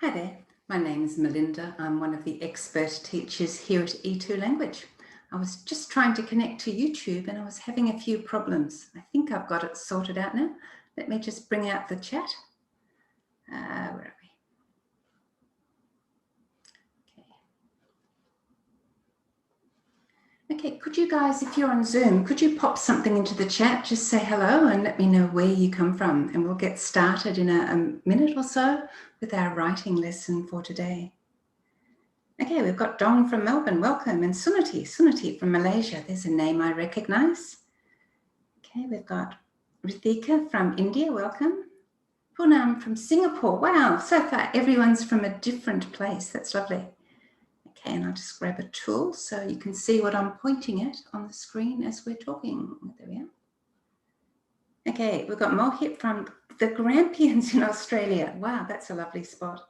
Hi there, my name is Melinda. I'm one of the expert teachers here at E2 Language. I was just trying to connect to YouTube and I was having a few problems. I think I've got it sorted out now. Let me just bring out the chat. Where are we? Okay, could you guys, if you're on Zoom, could you pop something into the chat? Just say hello and let me know where you come from, and we'll get started in a minute or so with our writing lesson for today. Okay, we've got Dong from Melbourne, welcome, and Sunati from Malaysia. There's a name I recognise. Okay, we've got Rithika from India, welcome. Poonam from Singapore, wow, so far everyone's from a different place, that's lovely. Okay, and I'll just grab a tool so you can see what I'm pointing at on the screen as we're talking. There we are. Okay, we've got Mohit from the Grampians in Australia. Wow, that's a lovely spot.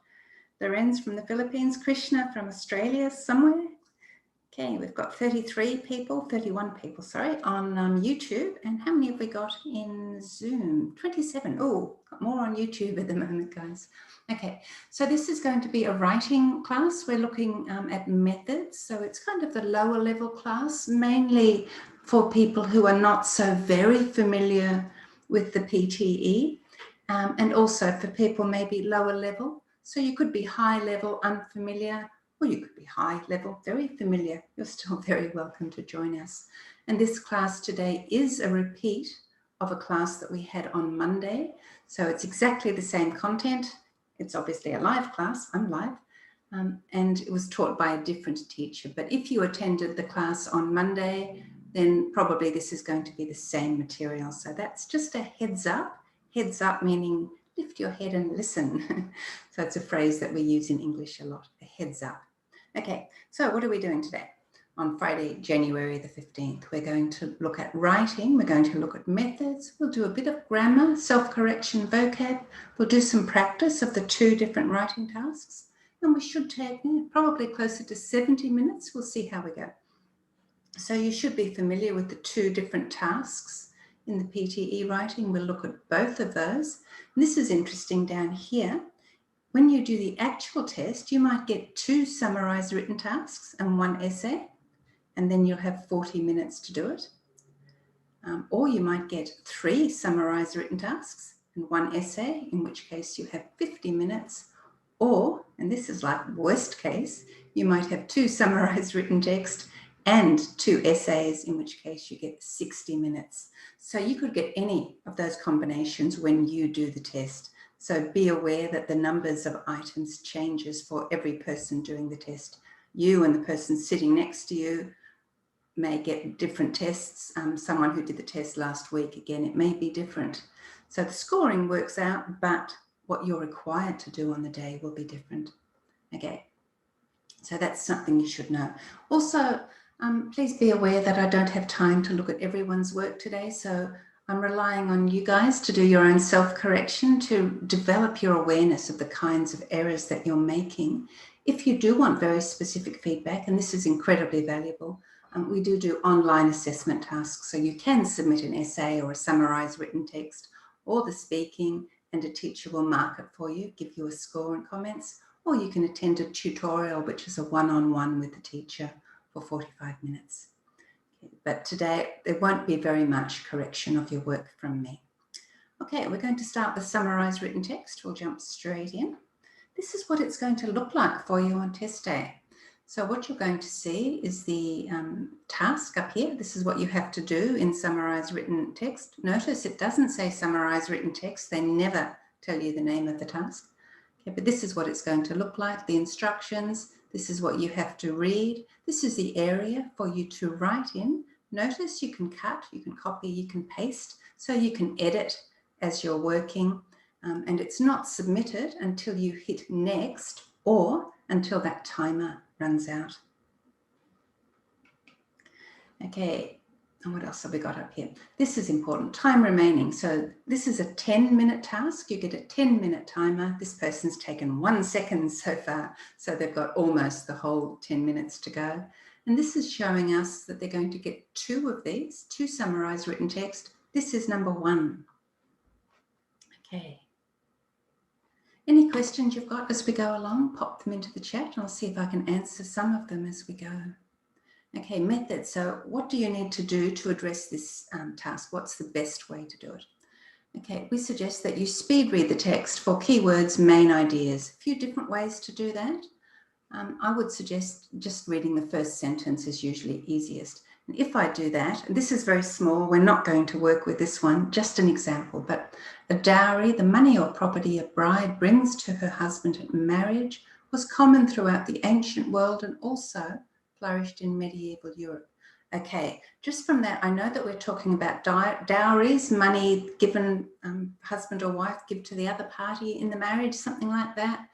Lorenz from the Philippines, Krishna from Australia somewhere. Okay, we've got 31 people, on YouTube. And how many have we got in Zoom? 27. Oh, got more on YouTube at the moment, guys. Okay, so this is going to be a writing class. We're looking at methods. So it's kind of the lower level class, mainly for people who are not so very familiar with the PTE, and also for people maybe lower level. So you could be high level, unfamiliar, or you could be high level, very familiar. You're still very welcome to join us. And this class today is a repeat of a class that we had on Monday. So it's exactly the same content. It's obviously a live class, I'm live, and it was taught by a different teacher. But if you attended the class on Monday, then probably this is going to be the same material. So that's just a heads up meaning lift your head and listen. So it's a phrase that we use in English a lot, a heads up. Okay, so what are we doing today? On Friday, January the 15th, we're going to look at writing. We're going to look at methods. We'll do a bit of grammar, self-correction, vocab. We'll do some practice of the 2 different writing tasks. And we should take probably closer to 70 minutes. We'll see how we go. So you should be familiar with the 2 different tasks in the PTE writing. We'll look at both of those. And this is interesting down here. When you do the actual test, you might get 2 summarised written tasks and 1 essay, and then you'll have 40 minutes to do it. Or you might get 3 summarised written tasks and 1 essay, in which case you have 50 minutes. Or, and this is like worst case, you might have 2 summarised written text and 2 essays, in which case you get 60 minutes. So you could get any of those combinations when you do the test. So be aware that the numbers of items changes for every person doing the test. You and the person sitting next to you may get different tests. Someone who did the test last week, again, it may be different. So the scoring works out, but what you're required to do on the day will be different. Okay, so that's something you should know. Also, please be aware that I don't have time to look at everyone's work today, so I'm relying on you guys to do your own self-correction to develop your awareness of the kinds of errors that you're making. If you do want very specific feedback, and this is incredibly valuable, we do online assessment tasks, so you can submit an essay or a summarised written text or the speaking, and a teacher will mark it for you, give you a score and comments, or you can attend a tutorial, which is a one-on-one with the teacher for 45 minutes. Okay, but today, there won't be very much correction of your work from me. Okay, we're going to start with summarised written text. We'll jump straight in. This is what it's going to look like for you on test day. So what you're going to see is the task up here. This is what you have to do in summarised written text. Notice it doesn't say summarised written text. They never tell you the name of the task. Okay, but this is what it's going to look like, the instructions. This is what you have to read. This is the area for you to write in. Notice you can cut, you can copy, you can paste, so you can edit as you're working. And it's not submitted until you hit next or until that timer runs out. Okay, and what else have we got up here? This is important, time remaining. So this is a 10-minute task. You get a 10-minute timer. This person's taken 1 second so far, so they've got almost the whole 10 minutes to go. And this is showing us that they're going to get 2 of these, 2 summarised written text. This is number 1. Okay. Any questions you've got as we go along, pop them into the chat and I'll see if I can answer some of them as we go. Okay, method. So what do you need to do to address this task? What's the best way to do it? Okay, we suggest that you speed read the text for keywords, main ideas. A few different ways to do that. I would suggest just reading the first sentence is usually easiest. And if I do that, and this is very small, we're not going to work with this one, just an example, but a dowry, the money or property a bride brings to her husband at marriage, was common throughout the ancient world and also flourished in medieval Europe. Okay, just from that, I know that we're talking about dowries, money given, husband or wife give to the other party in the marriage, something like that.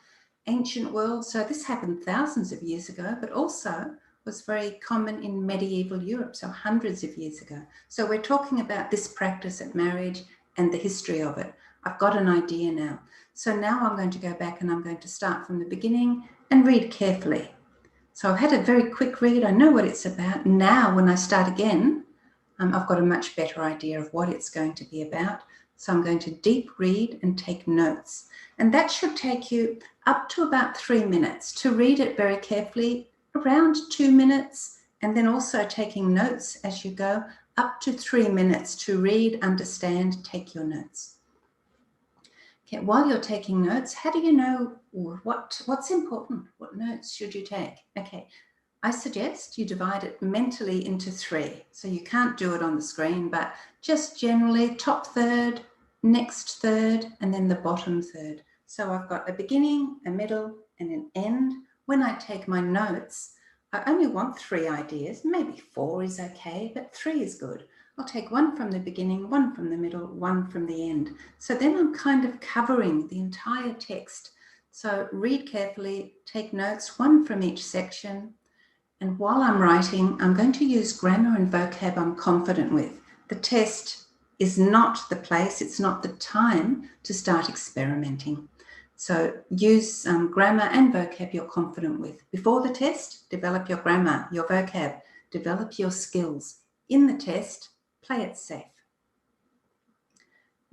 Ancient world, so this happened thousands of years ago, but also was very common in medieval Europe, so hundreds of years ago. So we're talking about this practice at marriage and the history of it. I've got an idea now. So now I'm going to go back and I'm going to start from the beginning and read carefully. So I've had a very quick read. I know what it's about. Now when I start again, I've got a much better idea of what it's going to be about. So I'm going to deep read and take notes. And that should take you up to about 3 minutes to read it very carefully, around 2 minutes, and then also taking notes as you go, up to 3 minutes to read, understand, take your notes. Okay, while you're taking notes, how do you know what's important? What notes should you take? Okay, I suggest you divide it mentally into 3. So you can't do it on the screen, but just generally top third, next third, and then the bottom third. So I've got a beginning, a middle, and an end. When I take my notes, I only want 3 ideas. Maybe 4 is okay, but 3 is good. I'll take 1 from the beginning, 1 from the middle, 1 from the end. So then I'm kind of covering the entire text. So read carefully, take notes, 1 from each section. And while I'm writing, I'm going to use grammar and vocab I'm confident with. The test is not the place, it's not the time to start experimenting. So use grammar and vocab you're confident with. Before the test, develop your grammar, your vocab, develop your skills. In the test, play it safe.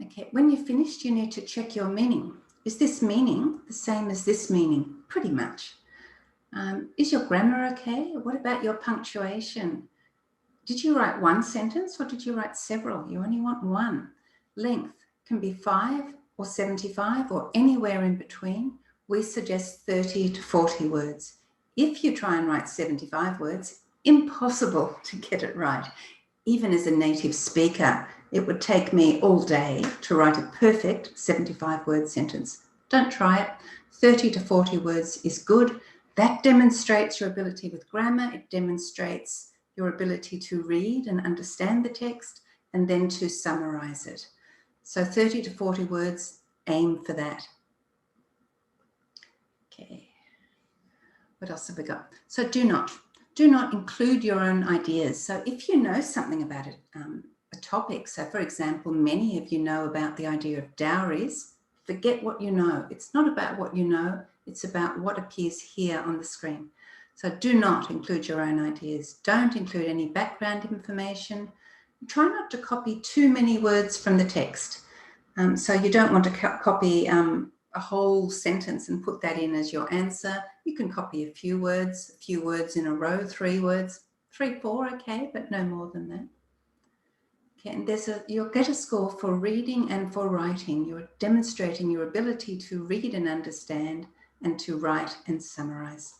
Okay, when you're finished, you need to check your meaning. Is this meaning the same as this meaning? Pretty much. Is your grammar okay? What about your punctuation? Did you write 1 sentence or did you write several? You only want 1. Length can be 5 or 75 or anywhere in between. We suggest 30 to 40 words. If you try and write 75 words, impossible to get it right. Even as a native speaker, it would take me all day to write a perfect 75-word sentence. Don't try it. 30 to 40 words is good. That demonstrates your ability with grammar. It demonstrates your ability to read and understand the text and then to summarize it. So 30 to 40 words, aim for that. Okay. What else have we got? So do not include your own ideas. So if you know something about it, a topic, so for example, many of you know about the idea of dowries, forget what you know. It's not about what you know, it's about what appears here on the screen. So do not include your own ideas. Don't include any background information. Try not to copy too many words from the text. So you don't want to copy a whole sentence and put that in as your answer. You can copy a few words in a row, 3 words, 3, 4, okay, but no more than that. Okay, and you'll get a score for reading and for writing. You're demonstrating your ability to read and understand and to write and summarize.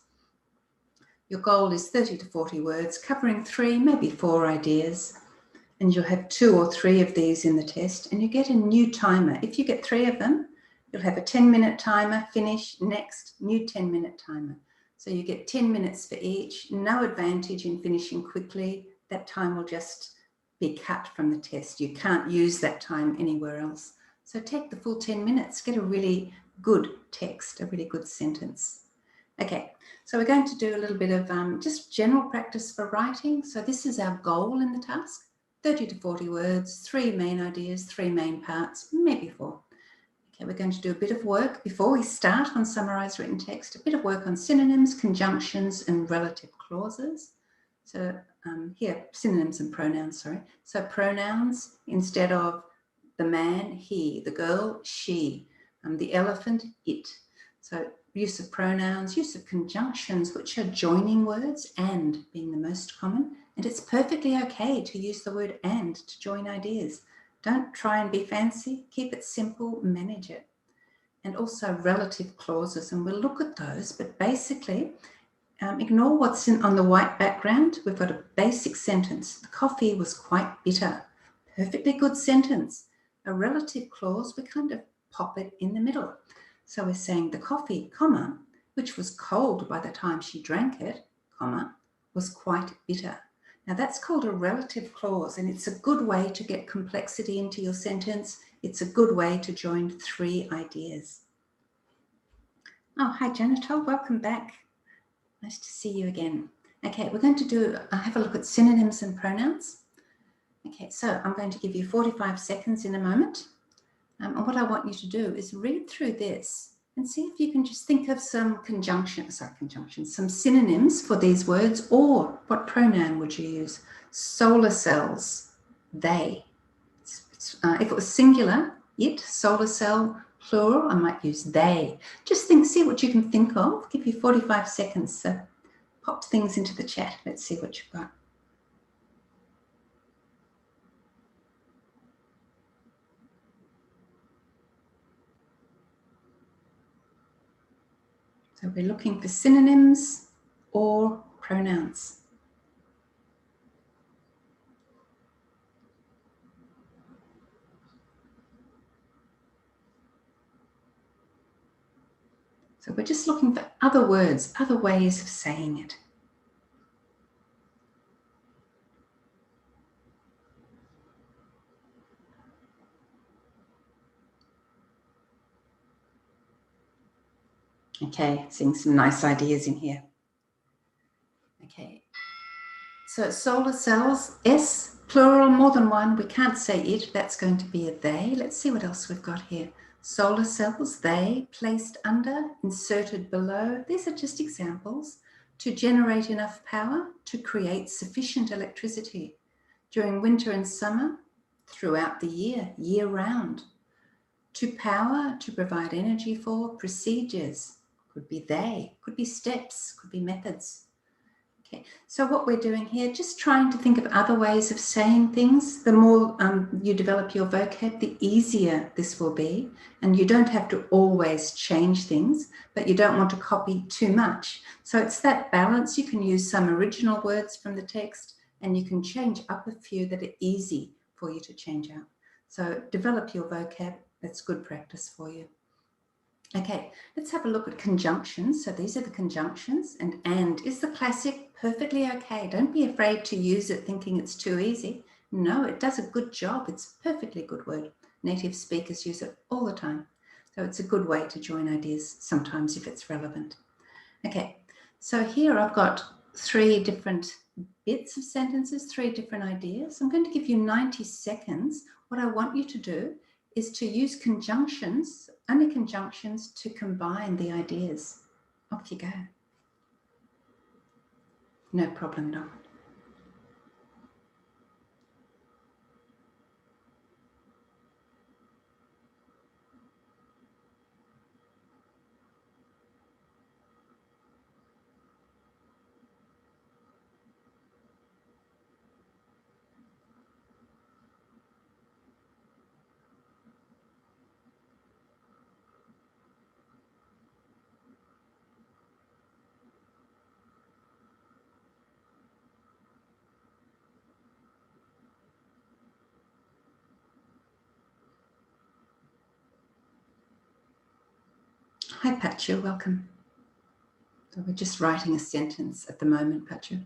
Your goal is 30 to 40 words, covering 3, maybe 4 ideas. And you'll have 2 or 3 of these in the test, and you get a new timer. If you get 3 of them, you'll have a 10-minute timer, finish, next, new 10-minute timer. So you get 10 minutes for each, no advantage in finishing quickly. That time will just be cut from the test. You can't use that time anywhere else. So take the full 10 minutes, get a really good text, a really good sentence. Okay, so we're going to do a little bit of just general practice for writing. So this is our goal in the task. 30 to 40 words, 3 main ideas, 3 main parts, maybe 4. Okay, we're going to do a bit of work before we start on summarized written text, a bit of work on synonyms, conjunctions, and relative clauses. So here, synonyms and pronouns, sorry. So pronouns, instead of the man, he, the girl, she, the elephant, it. So use of pronouns, use of conjunctions, which are joining words, and being the most common. And it's perfectly okay to use the word and to join ideas. Don't try and be fancy, keep it simple, manage it. And also relative clauses, and we'll look at those, but basically, ignore what's on the white background. We've got a basic sentence. The coffee was quite bitter. Perfectly good sentence. A relative clause, we kind of pop it in the middle. So we're saying the coffee, comma, which was cold by the time she drank it, comma, was quite bitter. Now that's called a relative clause, and it's a good way to get complexity into your sentence. It's a good way to join three ideas. Oh, hi, Janitor. Welcome back. Nice to see you again. Okay, we're going to have a look at synonyms and pronouns. Okay, so I'm going to give you 45 seconds in a moment. And what I want you to do is read through this and see if you can just think of some some synonyms for these words, or what pronoun would you use? Solar cells, they. If it was singular, it, solar cell, plural, I might use they. Just see what you can think of. I'll give you 45 seconds. So pop things into the chat. Let's see what you've got. So we're looking for synonyms or pronouns. So we're just looking for other words, other ways of saying it. Okay, seeing some nice ideas in here. Okay, so solar cells, S, plural, more than one. We can't say it, that's going to be a they. Let's see what else we've got here. Solar cells, they, placed under, inserted below. These are just examples. To generate enough power to create sufficient electricity during winter and summer, throughout the year, year round. To power, to provide energy for, procedures. Could be they, could be steps, could be methods. Okay, so what we're doing here, just trying to think of other ways of saying things. The more you develop your vocab, the easier this will be. And you don't have to always change things, but you don't want to copy too much. So it's that balance. You can use some original words from the text, and you can change up a few that are easy for you to change out. So develop your vocab. That's good practice for you. Okay, let's have a look at conjunctions. So these are the conjunctions, and is the classic perfectly okay. Don't be afraid to use it thinking it's too easy. No, it does a good job. It's a perfectly good word. Native speakers use it all the time. So it's a good way to join ideas sometimes if it's relevant. Okay, so here I've got three different bits of sentences, three different ideas. I'm going to give you 90 seconds. What I want you to do is to use conjunctions, only conjunctions, to combine the ideas. Off you go. No problem, no. Hi, Patchu, welcome. So we're just writing a sentence at the moment, Patchu.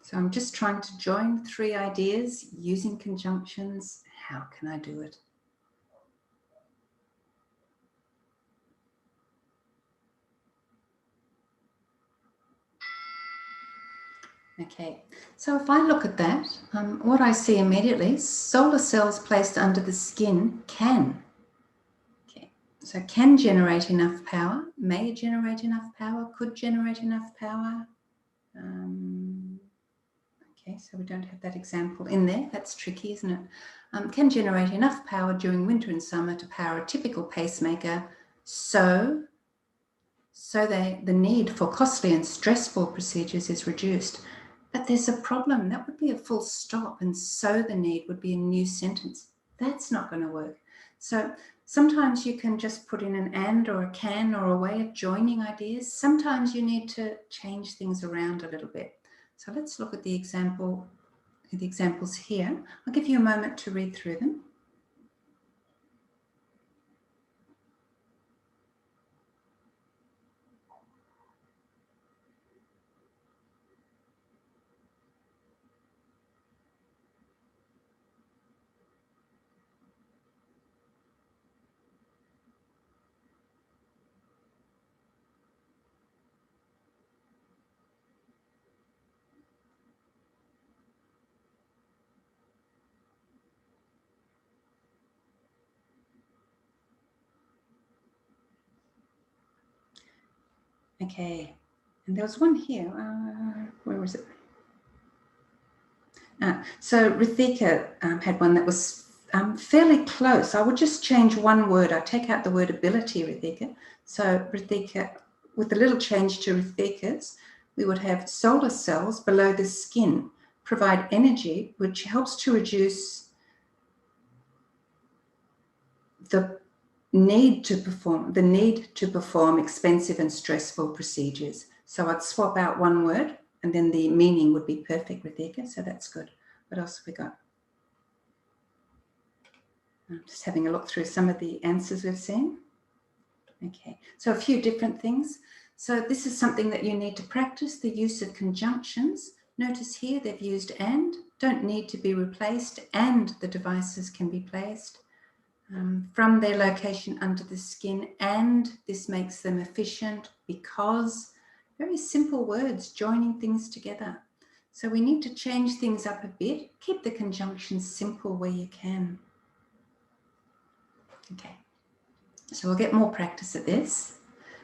So I'm just trying to join three ideas using conjunctions. How can I do it? Okay, so if I look at that, what I see immediately, solar cells placed under the skin can. Okay, so can generate enough power, may generate enough power, could generate enough power. Okay, so we don't have that example in there. That's tricky, isn't it? Can generate enough power during winter and summer to power a typical pacemaker. So the need for costly and stressful procedures is reduced. But there's a problem. That would be a full stop, and so the need would be a new sentence. That's not going to work. So sometimes you can just put in an and or a can or a way of joining ideas. Sometimes you need to change things around a little bit. So let's look at the examples here. I'll give you a moment to read through them. Okay, and there was one here. Where was it? So Rithika had one that was fairly close. I would just change one word. I'd take out the word ability, Rithika. So Rithika, with a little change to Rithika's, we would have solar cells below the skin provide energy, which helps to reduce the need to perform expensive and stressful procedures. So I'd swap out one word and then the meaning would be perfect, Rithika. So that's good. What else have we got? I'm just having a look through some of the answers we've seen. Okay, so a few different things. So this is something that you need to practice, the use of conjunctions. Notice here they've used and, don't need to be replaced, and the devices can be placed from their location under the skin, and this makes them efficient because, very simple words, joining things together. So we need to change things up a bit, keep the conjunctions simple where you can. Okay, so we'll get more practice at this.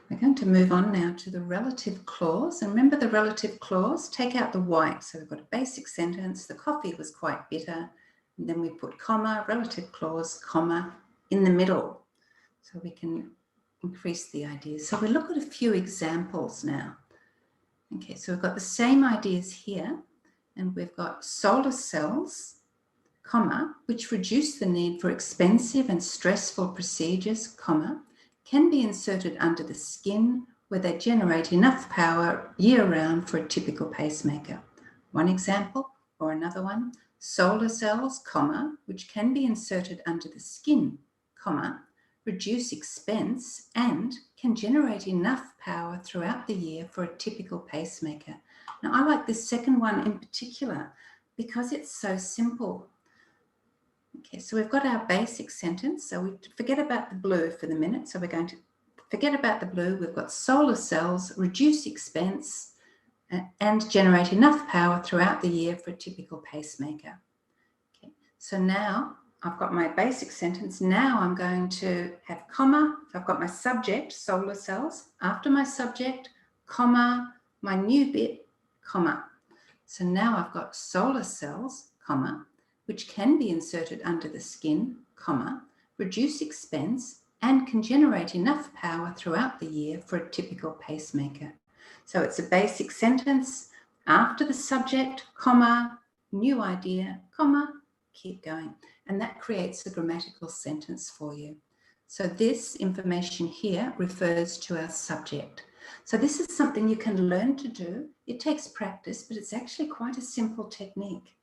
We're going to move on now to the relative clause. And remember the relative clause, take out the white. So we've got a basic sentence, the coffee was quite bitter. And then we put comma, relative clause, comma, in the middle. So we can increase the ideas. So we look at a few examples now. Okay, so we've got the same ideas here. And we've got solar cells, comma, which reduce the need for expensive and stressful procedures, comma, can be inserted under the skin where they generate enough power year-round for a typical pacemaker. One example, or another one, solar cells, comma, which can be inserted under the skin, comma, reduce expense and can generate enough power throughout the year for a typical pacemaker. Now, I like this second one in particular because it's so simple. Okay, so we've got our basic sentence. So we forget about the blue for the minute. So we're going to forget about the blue. We've got solar cells, reduce expense, and generate enough power throughout the year for a typical pacemaker. Okay, so now I've got my basic sentence. Now I'm going to have comma. So I've got my subject, solar cells. After my subject, comma, my new bit, comma. So now I've got solar cells, comma, which can be inserted under the skin, comma, reduce expense, and can generate enough power throughout the year for a typical pacemaker. So it's a basic sentence, after the subject, comma, new idea, comma, keep going. And that creates a grammatical sentence for you. So this information here refers to our subject. So this is something you can learn to do. It takes practice, but it's actually quite a simple technique.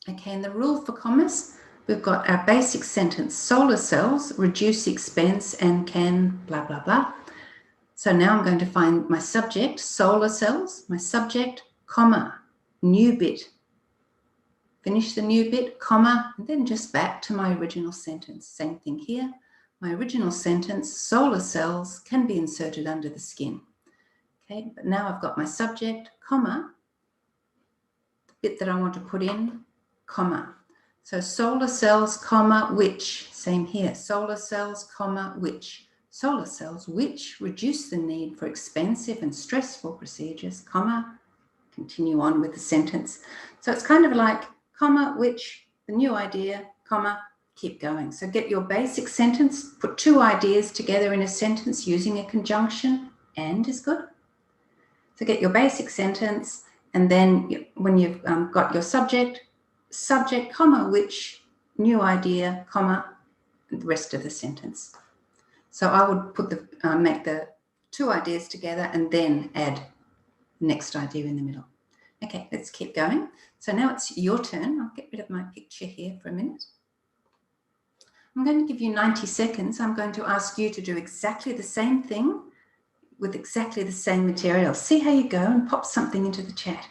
Okay, and the rule for commas, we've got our basic sentence, solar cells reduce expense and can blah, blah, blah. So now I'm going to find my subject, solar cells, my subject, comma, new bit. Finish the new bit, comma, and then just back to my original sentence. Same thing here. My original sentence, solar cells can be inserted under the skin. Okay, but now I've got my subject, comma, the bit that I want to put in, comma. So solar cells, comma, which, same here, solar cells, comma, which. Solar cells, which reduce the need for expensive and stressful procedures, comma, continue on with the sentence. So it's kind of like, comma, which, the new idea, comma, keep going. So get your basic sentence, put two ideas together in a sentence using a conjunction, and is good. So get your basic sentence, and then when you've got your subject, comma, which, new idea, comma, and the rest of the sentence. So I would put make the two ideas together and then add the next idea in the middle. Okay, let's keep going. So now it's your turn. I'll get rid of my picture here for a minute. I'm going to give you 90 seconds. I'm going to ask you to do exactly the same thing with exactly the same material. See how you go and pop something into the chat.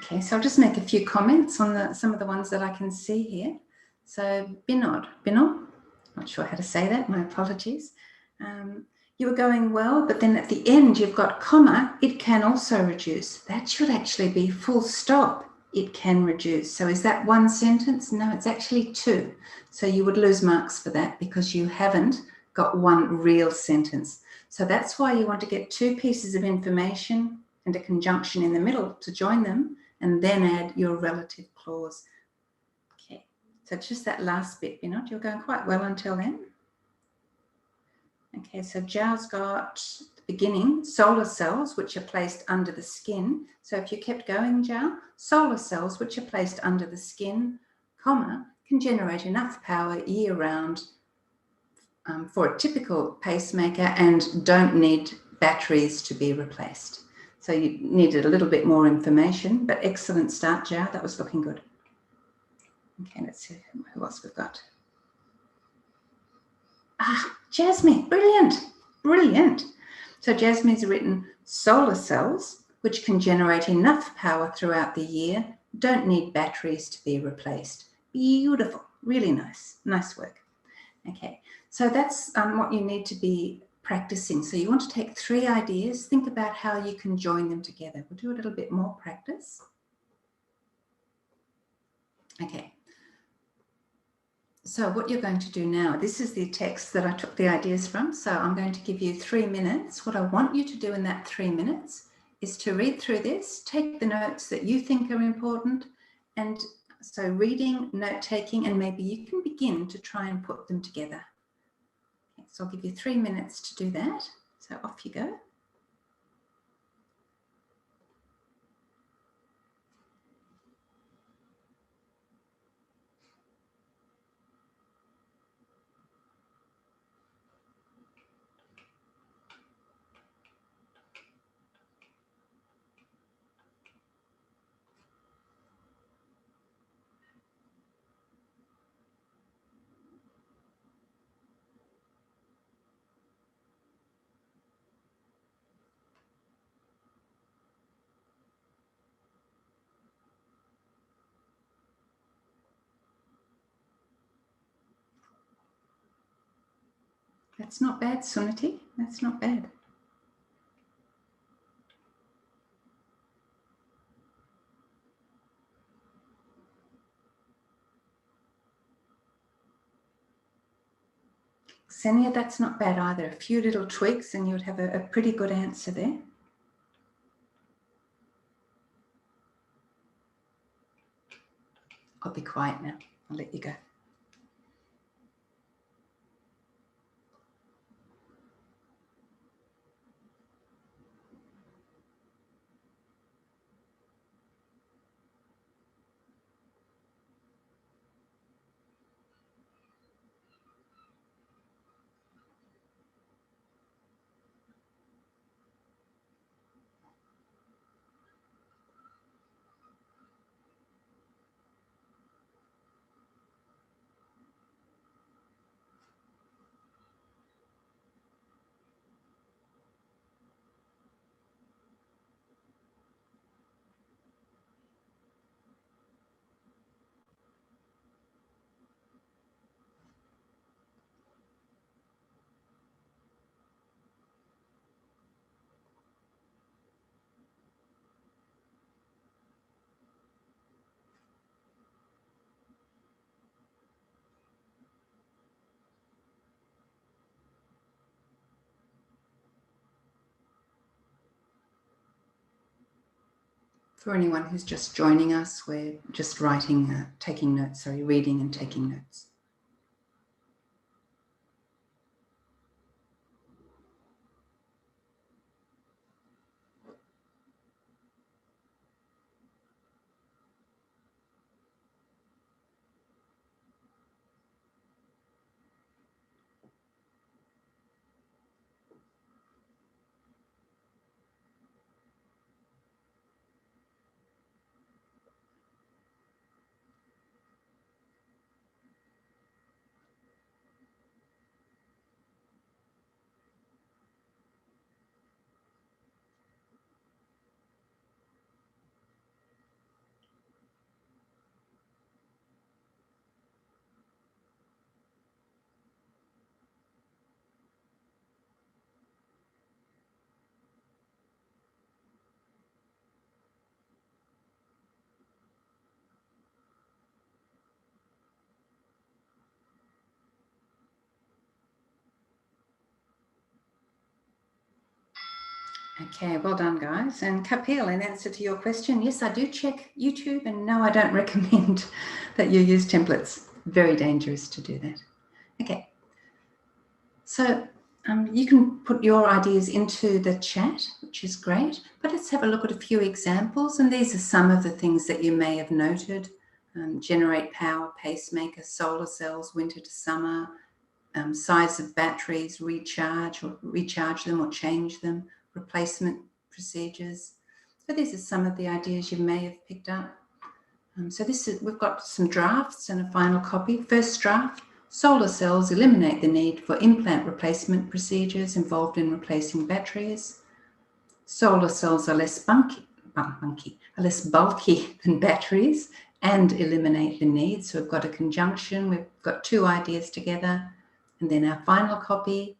Okay, so I'll just make a few comments on some of the ones that I can see here. So Binod, not sure how to say that, my apologies. You were going well, but then at the end you've got comma, it can also reduce. That should actually be full stop, it can reduce. So is that one sentence? No, it's actually two. So you would lose marks for that because you haven't got one real sentence. So that's why you want to get two pieces of information and a conjunction in the middle to join them, and then add your relative clause. Okay, so just that last bit, you're going quite well until then. Okay, so Zhao's got the beginning, solar cells, which are placed under the skin. So if you kept going, Zhao, solar cells, which are placed under the skin, comma, can generate enough power year-round for a typical pacemaker and don't need batteries to be replaced. So you needed a little bit more information, but excellent start, Zhao. That was looking good. Okay, let's see who else we've got. Jasmine, brilliant, brilliant. So Jasmine's written solar cells, which can generate enough power throughout the year, don't need batteries to be replaced. Beautiful, really nice, nice work. Okay, so that's what you need to be practicing. So you want to take three ideas, think about how you can join them together. We'll do a little bit more practice. Okay. So what you're going to do now, this is the text that I took the ideas from. So I'm going to give you 3 minutes. What I want you to do in that 3 minutes is to read through this, take the notes that you think are important. And so reading, note taking, and maybe you can begin to try and put them together. Okay, so I'll give you 3 minutes to do that. So off you go. That's not bad, Sunati. That's not bad. Xenia, that's not bad either. A few little tweaks and you'd have a pretty good answer there. I'll be quiet now. I'll let you go. For anyone who's just joining us, we're just reading and taking notes. Okay, well done, guys. And Kapil, in answer to your question, yes, I do check YouTube, and no, I don't recommend that you use templates. Very dangerous to do that. Okay, so you can put your ideas into the chat, which is great, but let's have a look at a few examples. And these are some of the things that you may have noted. Generate power, pacemaker, solar cells, winter to summer, size of batteries, recharge them or change them, replacement procedures. So these are some of the ideas you may have picked up. We've got some drafts and a final copy. First draft: solar cells eliminate the need for implant replacement procedures involved in replacing batteries. Solar cells are less bulky than batteries and eliminate the need. So we've got a conjunction. We've got two ideas together. And then our final copy,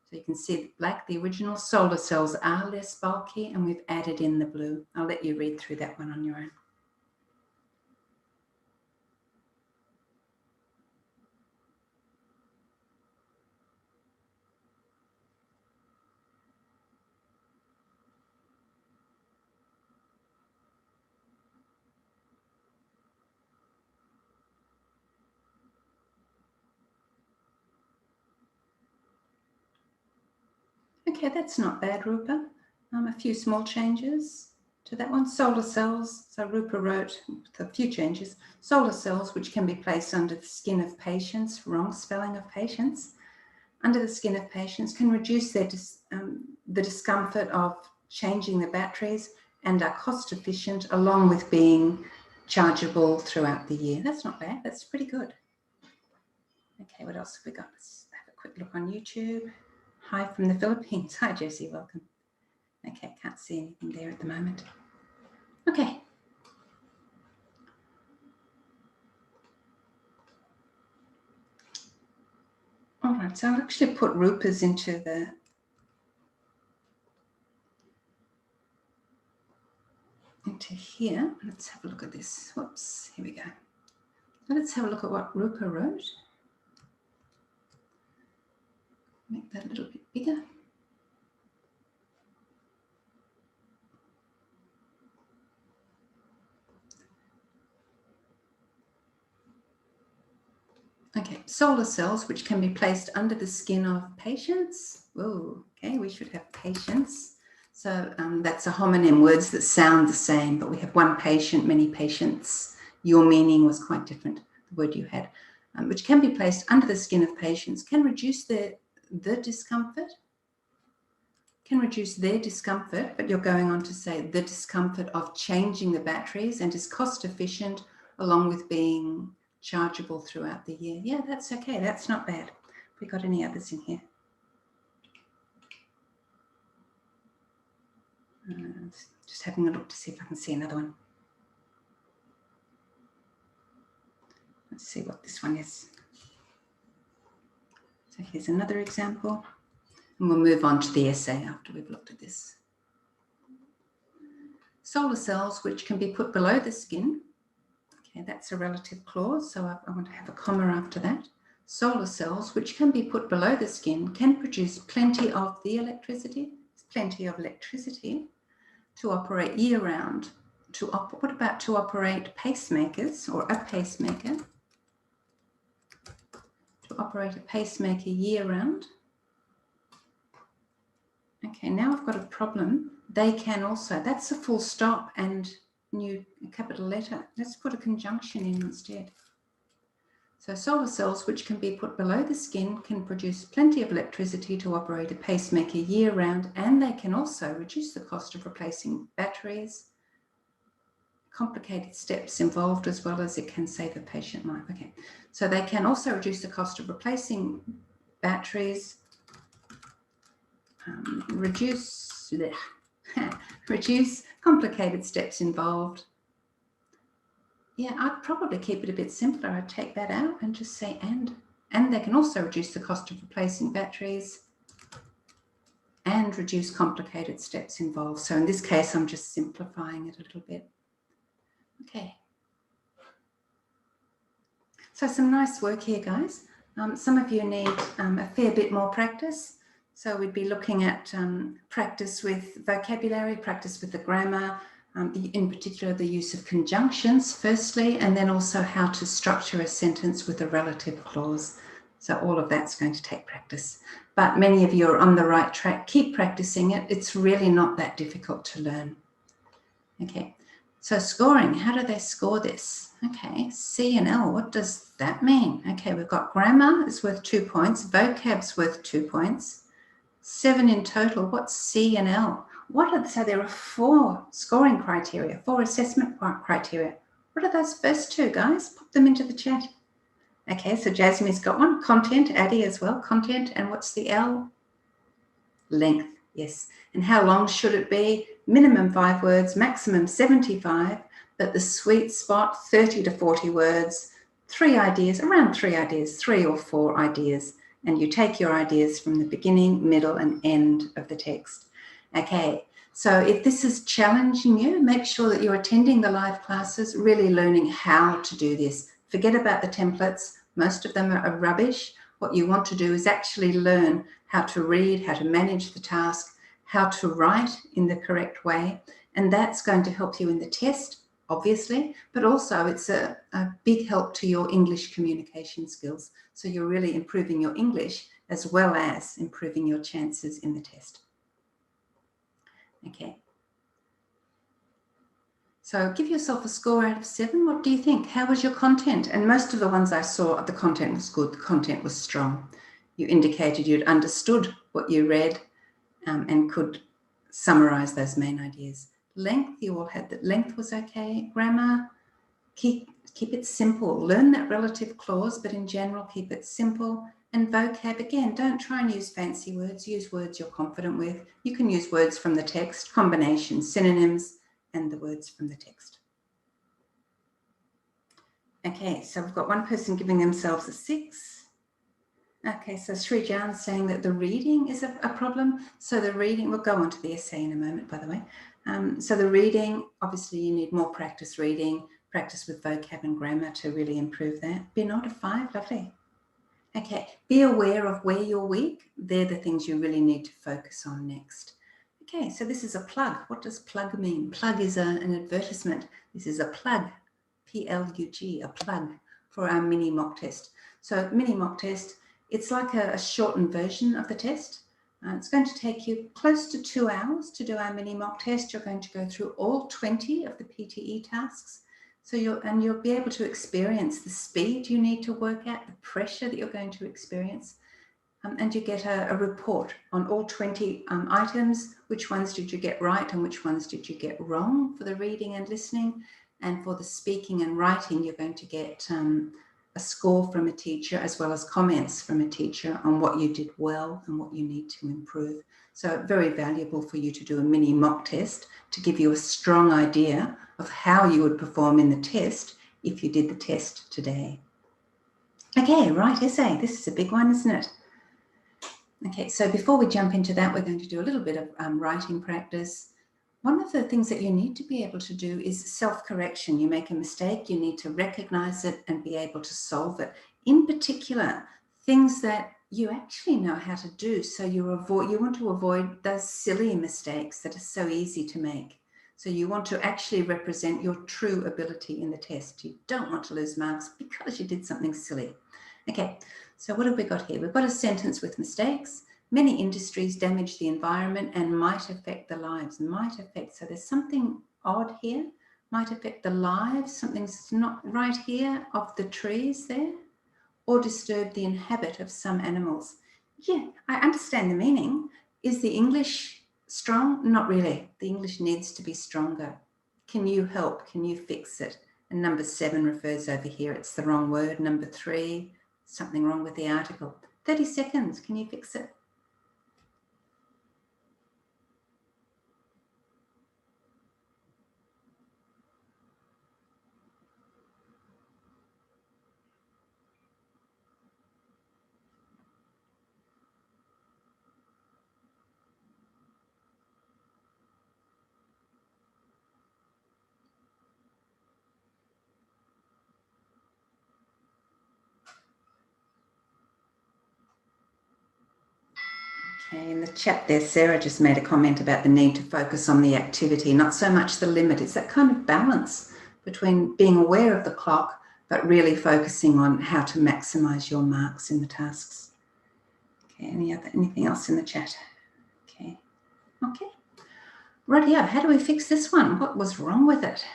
so you can see the black, the original solar cells are less bulky, and we've added in the blue. I'll let you read through that one on your own. Okay, that's not bad, Rupa. A few small changes to that one. Solar cells, so Rupa wrote a few changes. Solar cells, which can be placed under the skin of patients, wrong spelling of patients, under the skin of patients, can reduce the discomfort of changing the batteries and are cost efficient, along with being chargeable throughout the year. That's not bad. That's pretty good. Okay, what else have we got? Let's have a quick look on YouTube. Hi from the Philippines. Hi, Jessie. Welcome. Okay, can't see anything there at the moment. Okay. All right, so I'll actually put Rupas into here. Let's have a look at this. Whoops, here we go. So let's have a look at what Rupa wrote. Make that a little bit bigger. Okay, solar cells, which can be placed under the skin of patients. Whoa, okay, we should have patients. So that's a homonym, words that sound the same, but we have one patient, many patients. Your meaning was quite different, the word you had, which can be placed under the skin of patients, can reduce the discomfort, can reduce their discomfort, but you're going on to say the discomfort of changing the batteries, and is cost efficient along with being chargeable throughout the year. Yeah, that's okay. That's not bad. Have we got any others in here? Just having a look to see if I can see another one. Let's see what this one is. So here's another example. And we'll move on to the essay after we've looked at this. Solar cells, which can be put below the skin. Okay, that's a relative clause, so I want to have a comma after that. Solar cells, which can be put below the skin, can produce plenty of the electricity. Plenty of electricity to operate year-round. What about to operate pacemakers or a pacemaker? To operate a pacemaker year-round. Okay, now I've got a problem. They can also, that's a full stop and new capital letter. Let's put a conjunction in instead. So solar cells, which can be put below the skin, can produce plenty of electricity to operate a pacemaker year-round, and they can also reduce the cost of replacing batteries. Complicated steps involved, as well as it can save a patient life. Okay, so they can also reduce the cost of replacing batteries, reduce complicated steps involved. Yeah, I'd probably keep it a bit simpler. I'd take that out and just say and they can also reduce the cost of replacing batteries and reduce complicated steps involved. So in this case, I'm just simplifying it a little bit. Okay. So some nice work here, guys. Some of you need a fair bit more practice. So we'd be looking at practice with vocabulary, practice with the grammar, in particular the use of conjunctions firstly, and then also how to structure a sentence with a relative clause. So all of that's going to take practice. But many of you are on the right track. Keep practicing it. It's really not that difficult to learn. Okay, so scoring, how do they score this? Okay, C and L, what does that mean? Okay, we've got grammar is worth 2 points, vocab's worth 2 points, 7 in total. What's C and L? So there are 4 scoring criteria, 4 assessment criteria. What are those first 2, guys? Pop them into the chat. Okay, so Jasmine's got one. Content, Addie as well. Content, and what's the L? Length, yes. And how long should it be? Minimum 5 words, maximum 75, but the sweet spot, 30 to 40 words, 3 ideas, around 3 ideas, 3 or 4 ideas. And you take your ideas from the beginning, middle, and end of the text. Okay, so if this is challenging you, make sure that you're attending the live classes, really learning how to do this. Forget about the templates. Most of them are rubbish. What you want to do is actually learn how to read, how to manage the task, how to write in the correct way. And that's going to help you in the test, obviously, but also it's a big help to your English communication skills. So you're really improving your English as well as improving your chances in the test. Okay. So give yourself a score out of 7. What do you think? How was your content? And most of the ones I saw, the content was good. The content was strong. You indicated you'd understood what you read and could summarize those main ideas. Length, you all had that length was okay. Grammar, keep it simple. Learn that relative clause, but in general, keep it simple. And vocab, again, don't try and use fancy words. Use words you're confident with. You can use words from the text, combinations, synonyms, and the words from the text. Okay, so we've got one person giving themselves a 6. Okay, so Sri Jan's saying that the reading is a problem. So the reading, we'll go on to the essay in a moment, by the way. So the reading, obviously you need more practice reading, practice with vocab and grammar to really improve that. Be not a 5, lovely. Okay, be aware of where you're weak. They're the things you really need to focus on next. Okay, so this is a plug. What does plug mean? Plug is an advertisement. This is a plug, P-L-U-G, a plug for our mini mock test. So mini mock test, it's like a shortened version of the test. It's going to take you close to 2 hours to do our mini mock test. You're going to go through all 20 of the PTE tasks. So you'll be able to experience the speed you need to work at, the pressure that you're going to experience, and you get a report on all 20 items. Which ones did you get right and which ones did you get wrong for the reading and listening? And for the speaking and writing, you're going to get a score from a teacher as well as comments from a teacher on what you did well and what you need to improve. So very valuable for you to do a mini mock test to give you a strong idea of how you would perform in the test if you did the test today. Okay, right essay. This is a big one, isn't it? Okay, so before we jump into that, we're going to do a little bit of writing practice. One of the things that you need to be able to do is self-correction. You make a mistake, you need to recognize it and be able to solve it. In particular, things that you actually know how to do. So you want to avoid those silly mistakes that are so easy to make. So you want to actually represent your true ability in the test. You don't want to lose marks because you did something silly. Okay, so what have we got here? We've got a sentence with mistakes. Many industries damage the environment and might affect the lives. Might affect, so there's something odd here. Might affect the lives, something's not right here of the trees there, or disturb the inhabit of some animals. Yeah, I understand the meaning. Is the English strong? Not really. The English needs to be stronger. Can you help? Can you fix it? And number 7 refers over here. It's the wrong word. Number 3, something wrong with the article. 30 seconds. Can you fix it? Okay, in the chat there, Sarah just made a comment about the need to focus on the activity, not so much the limit. It's that kind of balance between being aware of the clock, but really focusing on how to maximize your marks in the tasks. Okay, anything else in the chat? Okay. Rightio, how do we fix this one? What was wrong with it?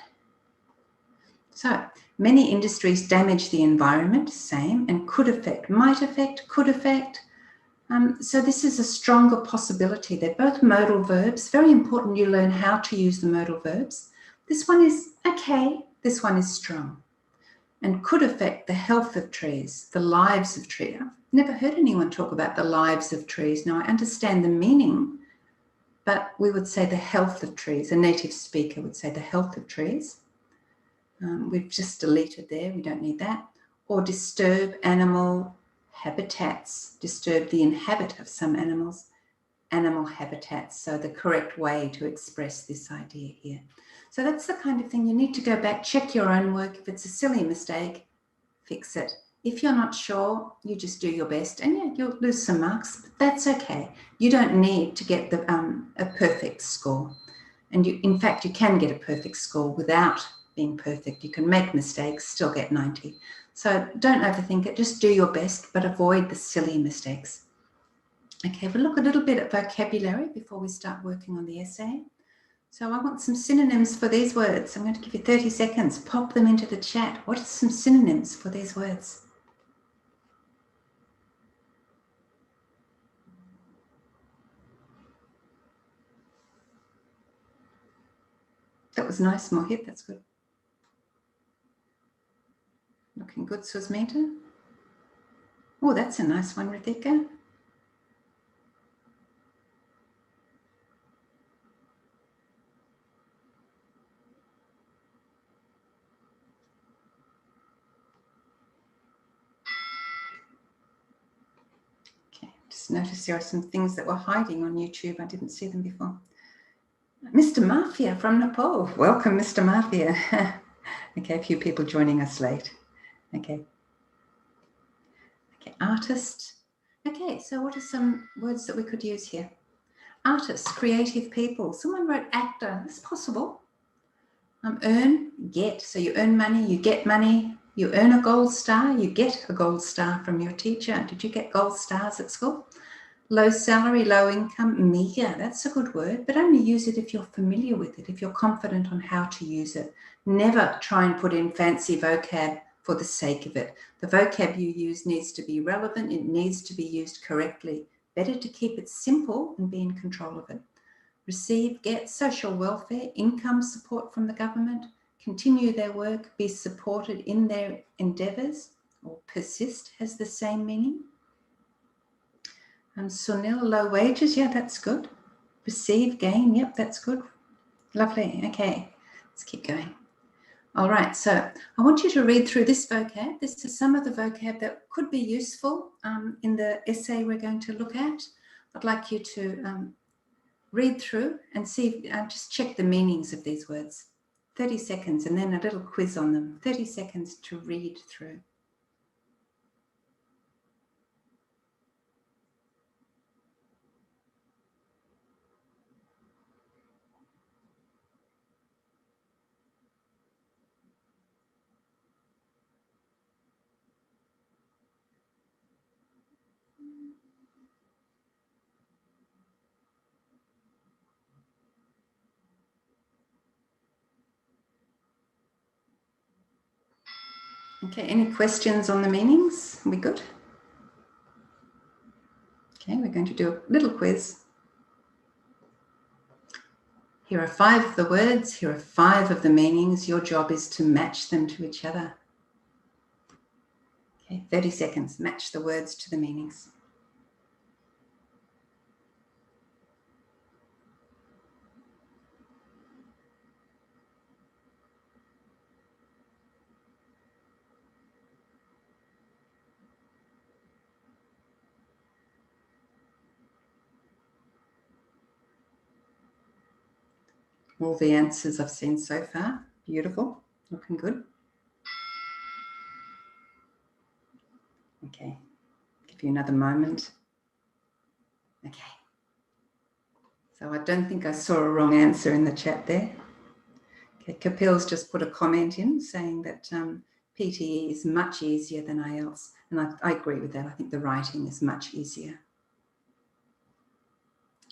So, many industries damage the environment, same, and could affect, might affect, could affect. So this is a stronger possibility. They're both modal verbs. Very important you learn how to use the modal verbs. This one is okay, this one is strong. And could affect the health of trees, the lives of trees. I've never heard anyone talk about the lives of trees. Now, I understand the meaning, but we would say the health of trees. A native speaker would say the health of trees. We've just deleted there, we don't need that. Or disturb animal habitats, disturb the inhabit of some animals, animal habitats. So the correct way to express this idea here. So that's the kind of thing you need to go back, check your own work. If it's a silly mistake, fix it. If you're not sure, you just do your best, and yeah, you'll lose some marks, but that's okay. You don't need to get a perfect score. And in fact, you can get a perfect score without being perfect. You can make mistakes, still get 90. So don't overthink it, just do your best, but avoid the silly mistakes. Okay, we'll look a little bit at vocabulary before we start working on the essay. So I want some synonyms for these words. I'm going to give you 30 seconds. Pop them into the chat. What are some synonyms for these words? That was nice, Mohit. That's good. Looking good, Susmita. Oh, that's a nice one, Rithika. just noticed there are some things that were hiding on YouTube. I didn't see them before. Mr. Mafia from Nepal. Welcome, Mr. Mafia. Okay, a few people joining us late. Okay, artist. Okay, so what are some words that we could use here? Artists, creative people. Someone wrote actor. That's possible. Earn, get. So you earn money, you get money. You earn a gold star, you get a gold star from your teacher. Did you get gold stars at school? Low salary, low income, meager. That's a good word, but only use it if you're familiar with it, if you're confident on how to use it. Never try and put in fancy vocab for the sake of it. The vocab you use needs to be relevant. It needs to be used correctly. Better to keep it simple and be in control of it. Receive, get social welfare, income support from the government, continue their work, be supported in their endeavours, or persist has the same meaning. Sunil, low wages, yeah, that's good. Receive, gain, yep, that's good. Lovely, okay, let's keep going. All right, so I want you to read through this vocab. This is some of the vocab that could be useful in the essay we're going to look at. I'd like you to read through and see, just check the meanings of these words. 30 seconds and then a little quiz on them. 30 seconds to read through. Okay, any questions on the meanings? Are we good? Okay, we're going to do a little quiz. Here are 5 of the words. Here are 5 of the meanings. Your job is to match them to each other. Okay, 30 seconds. Match the words to the meanings. All the answers I've seen so far. Beautiful. Looking good. Okay. Give you another moment. Okay. So I don't think I saw a wrong answer in the chat there. Okay, Kapil's just put a comment in saying that PTE is much easier than IELTS. And I agree with that. I think the writing is much easier.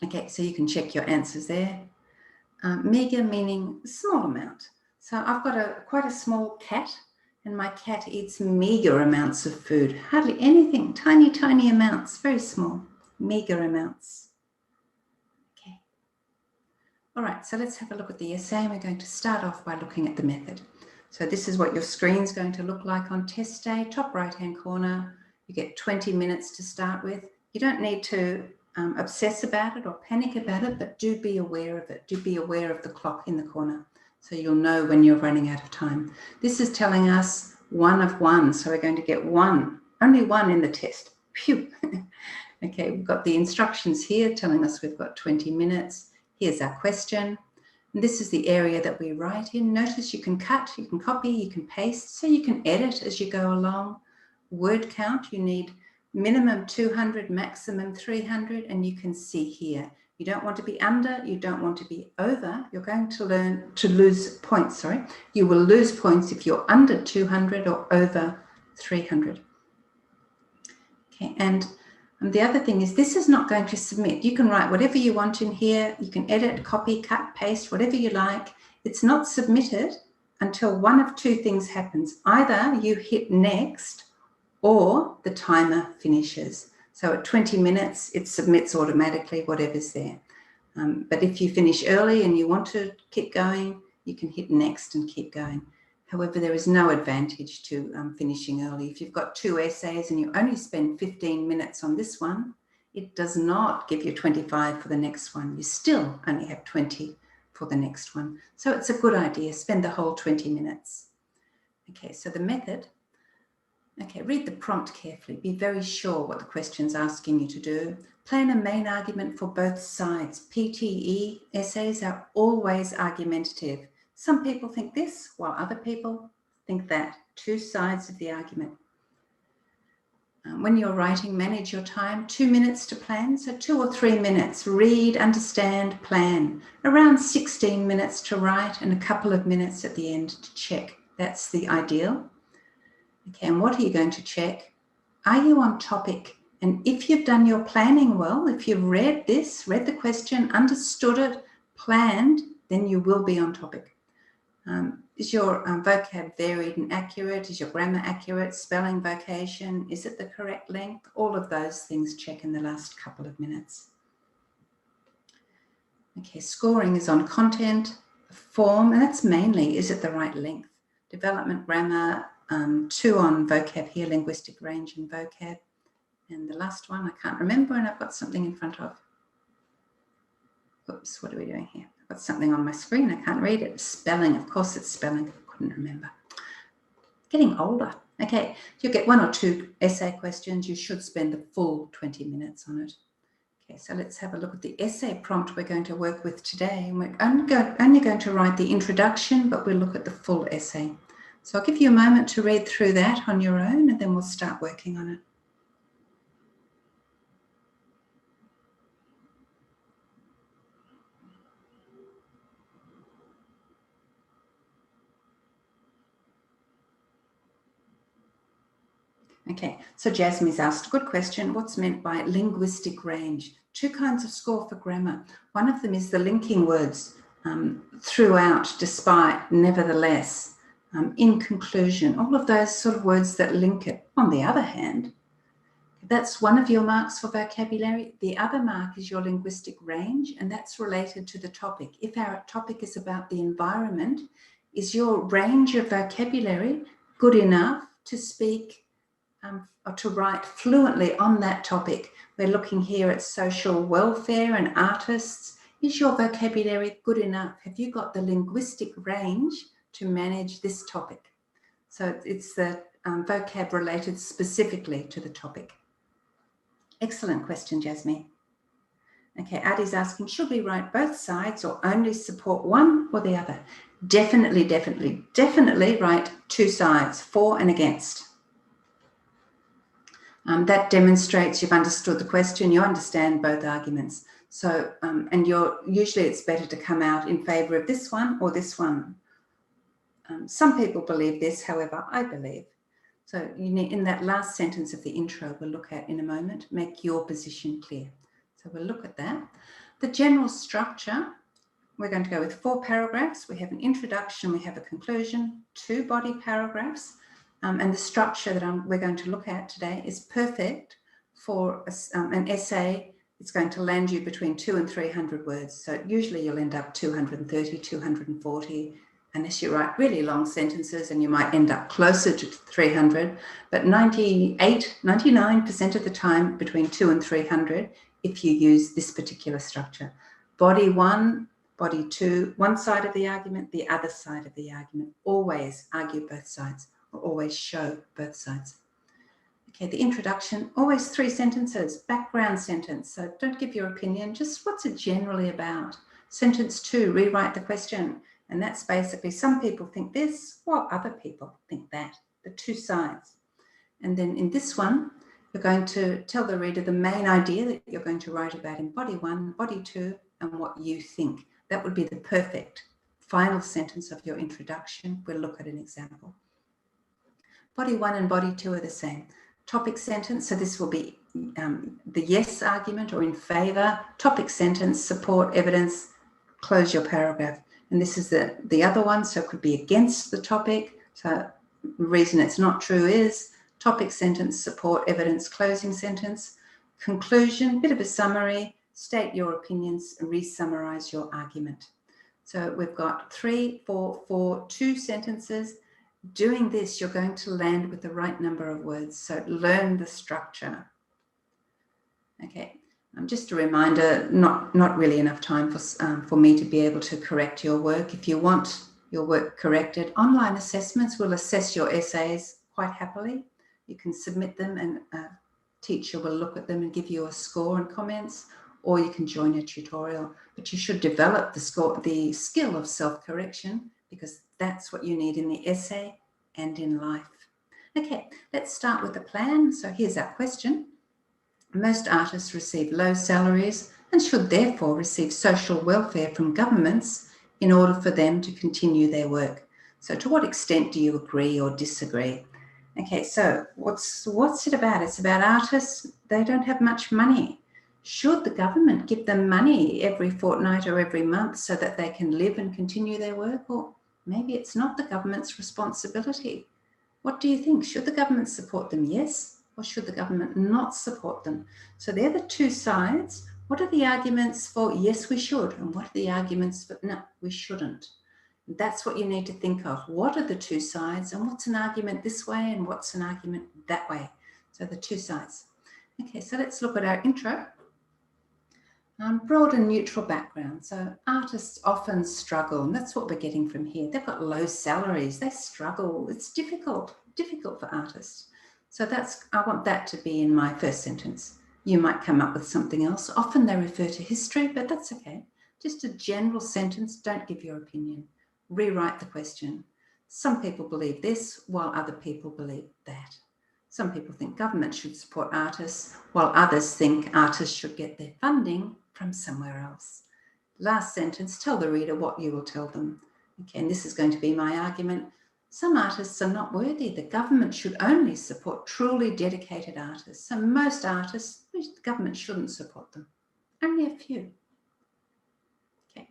Okay, so you can check your answers there. Meager meaning small amount. So I've got quite a small cat, and my cat eats meager amounts of food. Hardly anything, tiny, tiny amounts, very small, meager amounts. Okay. All right, so let's have a look at the essay, and we're going to start off by looking at the method. So this is what your screen's going to look like on test day, top right-hand corner. You get 20 minutes to start with. You don't need to obsess about it or panic about it, but do be aware of it. Do be aware of the clock in the corner so you'll know when you're running out of time. This is telling us 1 of 1, so we're going to get 1, only 1 in the test. Phew. Okay, we've got the instructions here telling us we've got 20 minutes. Here's our question. And this is the area that we write in. Notice you can cut, you can copy, you can paste, so you can edit as you go along. Word count, you need minimum 200, maximum 300, and you can see here. You don't want to be under, you don't want to be over. You're going to learn to lose points, sorry. You will lose points if you're under 200 or over 300. Okay, and the other thing is this is not going to submit. You can write whatever you want in here. You can edit, copy, cut, paste, whatever you like. It's not submitted until one of 2 things happens. Either you hit next or the timer finishes. So at 20 minutes, it submits automatically whatever's there. But if you finish early and you want to keep going, you can hit next and keep going. However, there is no advantage to finishing early. If you've got 2 essays and you only spend 15 minutes on this one, it does not give you 25 for the next one. You still only have 20 for the next one. So it's a good idea. Spend the whole 20 minutes. Okay, so the method. Okay, read the prompt carefully. Be very sure what the question's asking you to do. Plan a main argument for both sides. PTE essays are always argumentative. Some people think this, while other people think that. Two sides of the argument. When you're writing, manage your time. 2 minutes to plan, so 2 or 3 minutes. Read, understand, plan. Around 16 minutes to write and a couple of minutes at the end to check. That's the ideal. Okay, and what are you going to check? Are you on topic? And if you've done your planning well, if you've read this, read the question, understood it, planned, then you will be on topic. Is your vocab varied and accurate? Is your grammar accurate? Spelling, vocation, is it the correct length? All of those things check in the last couple of minutes. Okay, scoring is on content, form, and that's mainly, is it the right length? Development, grammar, 2 on vocab here, linguistic range and vocab. And the last one, I can't remember, and I've got something in front of. Oops, what are we doing here? I've got something on my screen, I can't read it. Spelling, of course it's spelling, I couldn't remember. Getting older. Okay, you'll get 1 or 2 essay questions. You should spend the full 20 minutes on it. Okay, so let's have a look at the essay prompt we're going to work with today. And we're only going to write the introduction, but we'll look at the full essay. So I'll give you a moment to read through that on your own, and then we'll start working on it. Okay, so Jasmine's asked a good question. What's meant by linguistic range? 2 kinds of score for grammar. One of them is the linking words throughout, despite, nevertheless, in conclusion, all of those sort of words that link it. On the other hand, that's one of your marks for vocabulary. The other mark is your linguistic range, and that's related to the topic. If our topic is about the environment, is your range of vocabulary good enough to speak or to write fluently on that topic? We're looking here at social welfare and artists. Is your vocabulary good enough? Have you got the linguistic range to manage this topic? So it's the vocab related specifically to the topic. Excellent question, Jasmine. Okay, Adi's asking, should we write both sides or only support one or the other? Definitely, definitely, definitely write 2 sides, for and against. That demonstrates you've understood the question, you understand both arguments. So, and usually it's better to come out in favour of this one or this one. Some people believe this, however, I believe. So you need, in that last sentence of the intro we'll look at in a moment, make your position clear. So we'll look at that. The general structure, we're going to go with 4 paragraphs. We have an introduction, we have a conclusion, 2 body paragraphs. And the structure that we're going to look at today is perfect for an essay. It's going to land you between 200 and 300 words. So usually you'll end up 230, 240, unless you write really long sentences, and you might end up closer to 300, but 99% of the time between 200 and 300 if you use this particular structure. Body 1, body 2, one side of the argument, the other side of the argument. Always argue both sides. Always show both sides. Okay, the introduction, always 3 sentences, background sentence. So don't give your opinion, just what's it generally about. Sentence 2, rewrite the question. And that's basically, some people think this, while other people think that, the 2 sides. And then in this one, you're going to tell the reader the main idea that you're going to write about in body 1, body 2, and what you think. That would be the perfect final sentence of your introduction. We'll look at an example. Body 1 and body 2 are the same. Topic sentence, so this will be the yes argument or in favour. Topic sentence, support, evidence, close your paragraph. And this is the other one, so it could be against the topic. So the reason it's not true is topic sentence, support, evidence, closing sentence. Conclusion, bit of a summary, state your opinions, and re-summarise your argument. So we've got 3, 4, 4, 2 sentences. Doing this, you're going to land with the right number of words. So learn the structure. Okay, just a reminder, not really enough time for me to be able to correct your work. If you want your work corrected, online assessments will assess your essays quite happily. You can submit them and a teacher will look at them and give you a score and comments, or you can join a tutorial. But you should develop the skill of self-correction, because that's what you need in the essay and in life. Okay, let's start with the plan. So here's our question. Most artists receive low salaries and should therefore receive social welfare from governments in order for them to continue their work. So to what extent do you agree or disagree? Okay, so what's it about? It's about artists. They don't have much money. Should the government give them money every fortnight or every month so that they can live and continue their work? Or maybe it's not the government's responsibility. What do you think? Should the government support them? Yes. Or should the government not support them? So they're the two sides. What are the arguments for yes, we should? And what are the arguments for no, we shouldn't? That's what you need to think of. What are the two sides, and what's an argument this way and what's an argument that way? So the two sides. Okay, so let's look at our intro. Broad and neutral background. So artists often struggle, and that's what we're getting from here. They've got low salaries, they struggle. It's difficult for artists. So I want that to be in my first sentence. You might come up with something else. Often they refer to history, but that's okay. Just a general sentence, don't give your opinion. Rewrite the question. Some people believe this, while other people believe that. Some people think government should support artists, while others think artists should get their funding from somewhere else. Last sentence, tell the reader what you will tell them. Okay, and this is going to be my argument. Some artists are not worthy. The government should only support truly dedicated artists. So most artists, the government shouldn't support them. Only a few. Okay.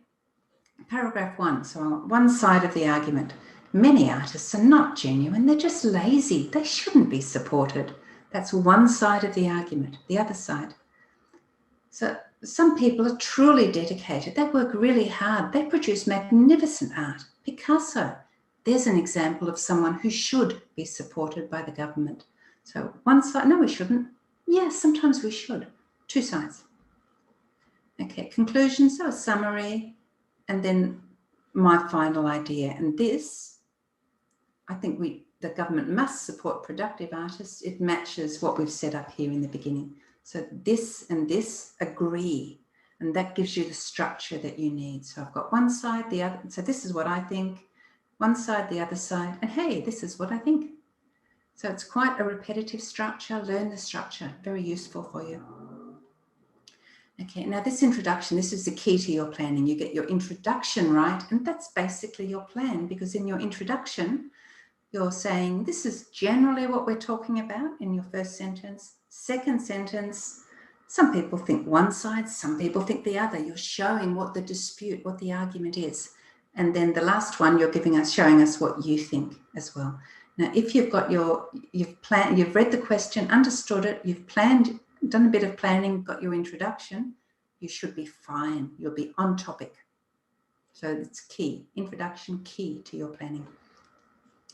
Paragraph 1, so on one side of the argument. Many artists are not genuine, they're just lazy. They shouldn't be supported. That's one side of the argument. The other side. So some people are truly dedicated. They work really hard. They produce magnificent art. Picasso, there's an example of someone who should be supported by the government. So one side, no, we shouldn't. Yes, sometimes we should. Two sides. Okay, conclusion, so a summary, and then my final idea. And this, I think the government must support productive artists. It matches what we've set up here in the beginning. So this and this agree, and that gives you the structure that you need. So I've got one side, the other. So this is what I think, one side, the other side, and hey, this is what I think. So it's quite a repetitive structure. Learn the structure, very useful for you. Okay, now this introduction, this is the key to your planning. You get your introduction right, and that's basically your plan, because in your introduction, you're saying, this is generally what we're talking about in your first sentence. Second sentence, some people think one side, some people think the other. You're showing what the dispute, what the argument is. And then the last one, you're showing us what you think as well. Now, if you've got you've read the question, understood it, you've planned, done a bit of planning, got your introduction, you should be fine. You'll be on topic. So it's key, introduction, key to your planning.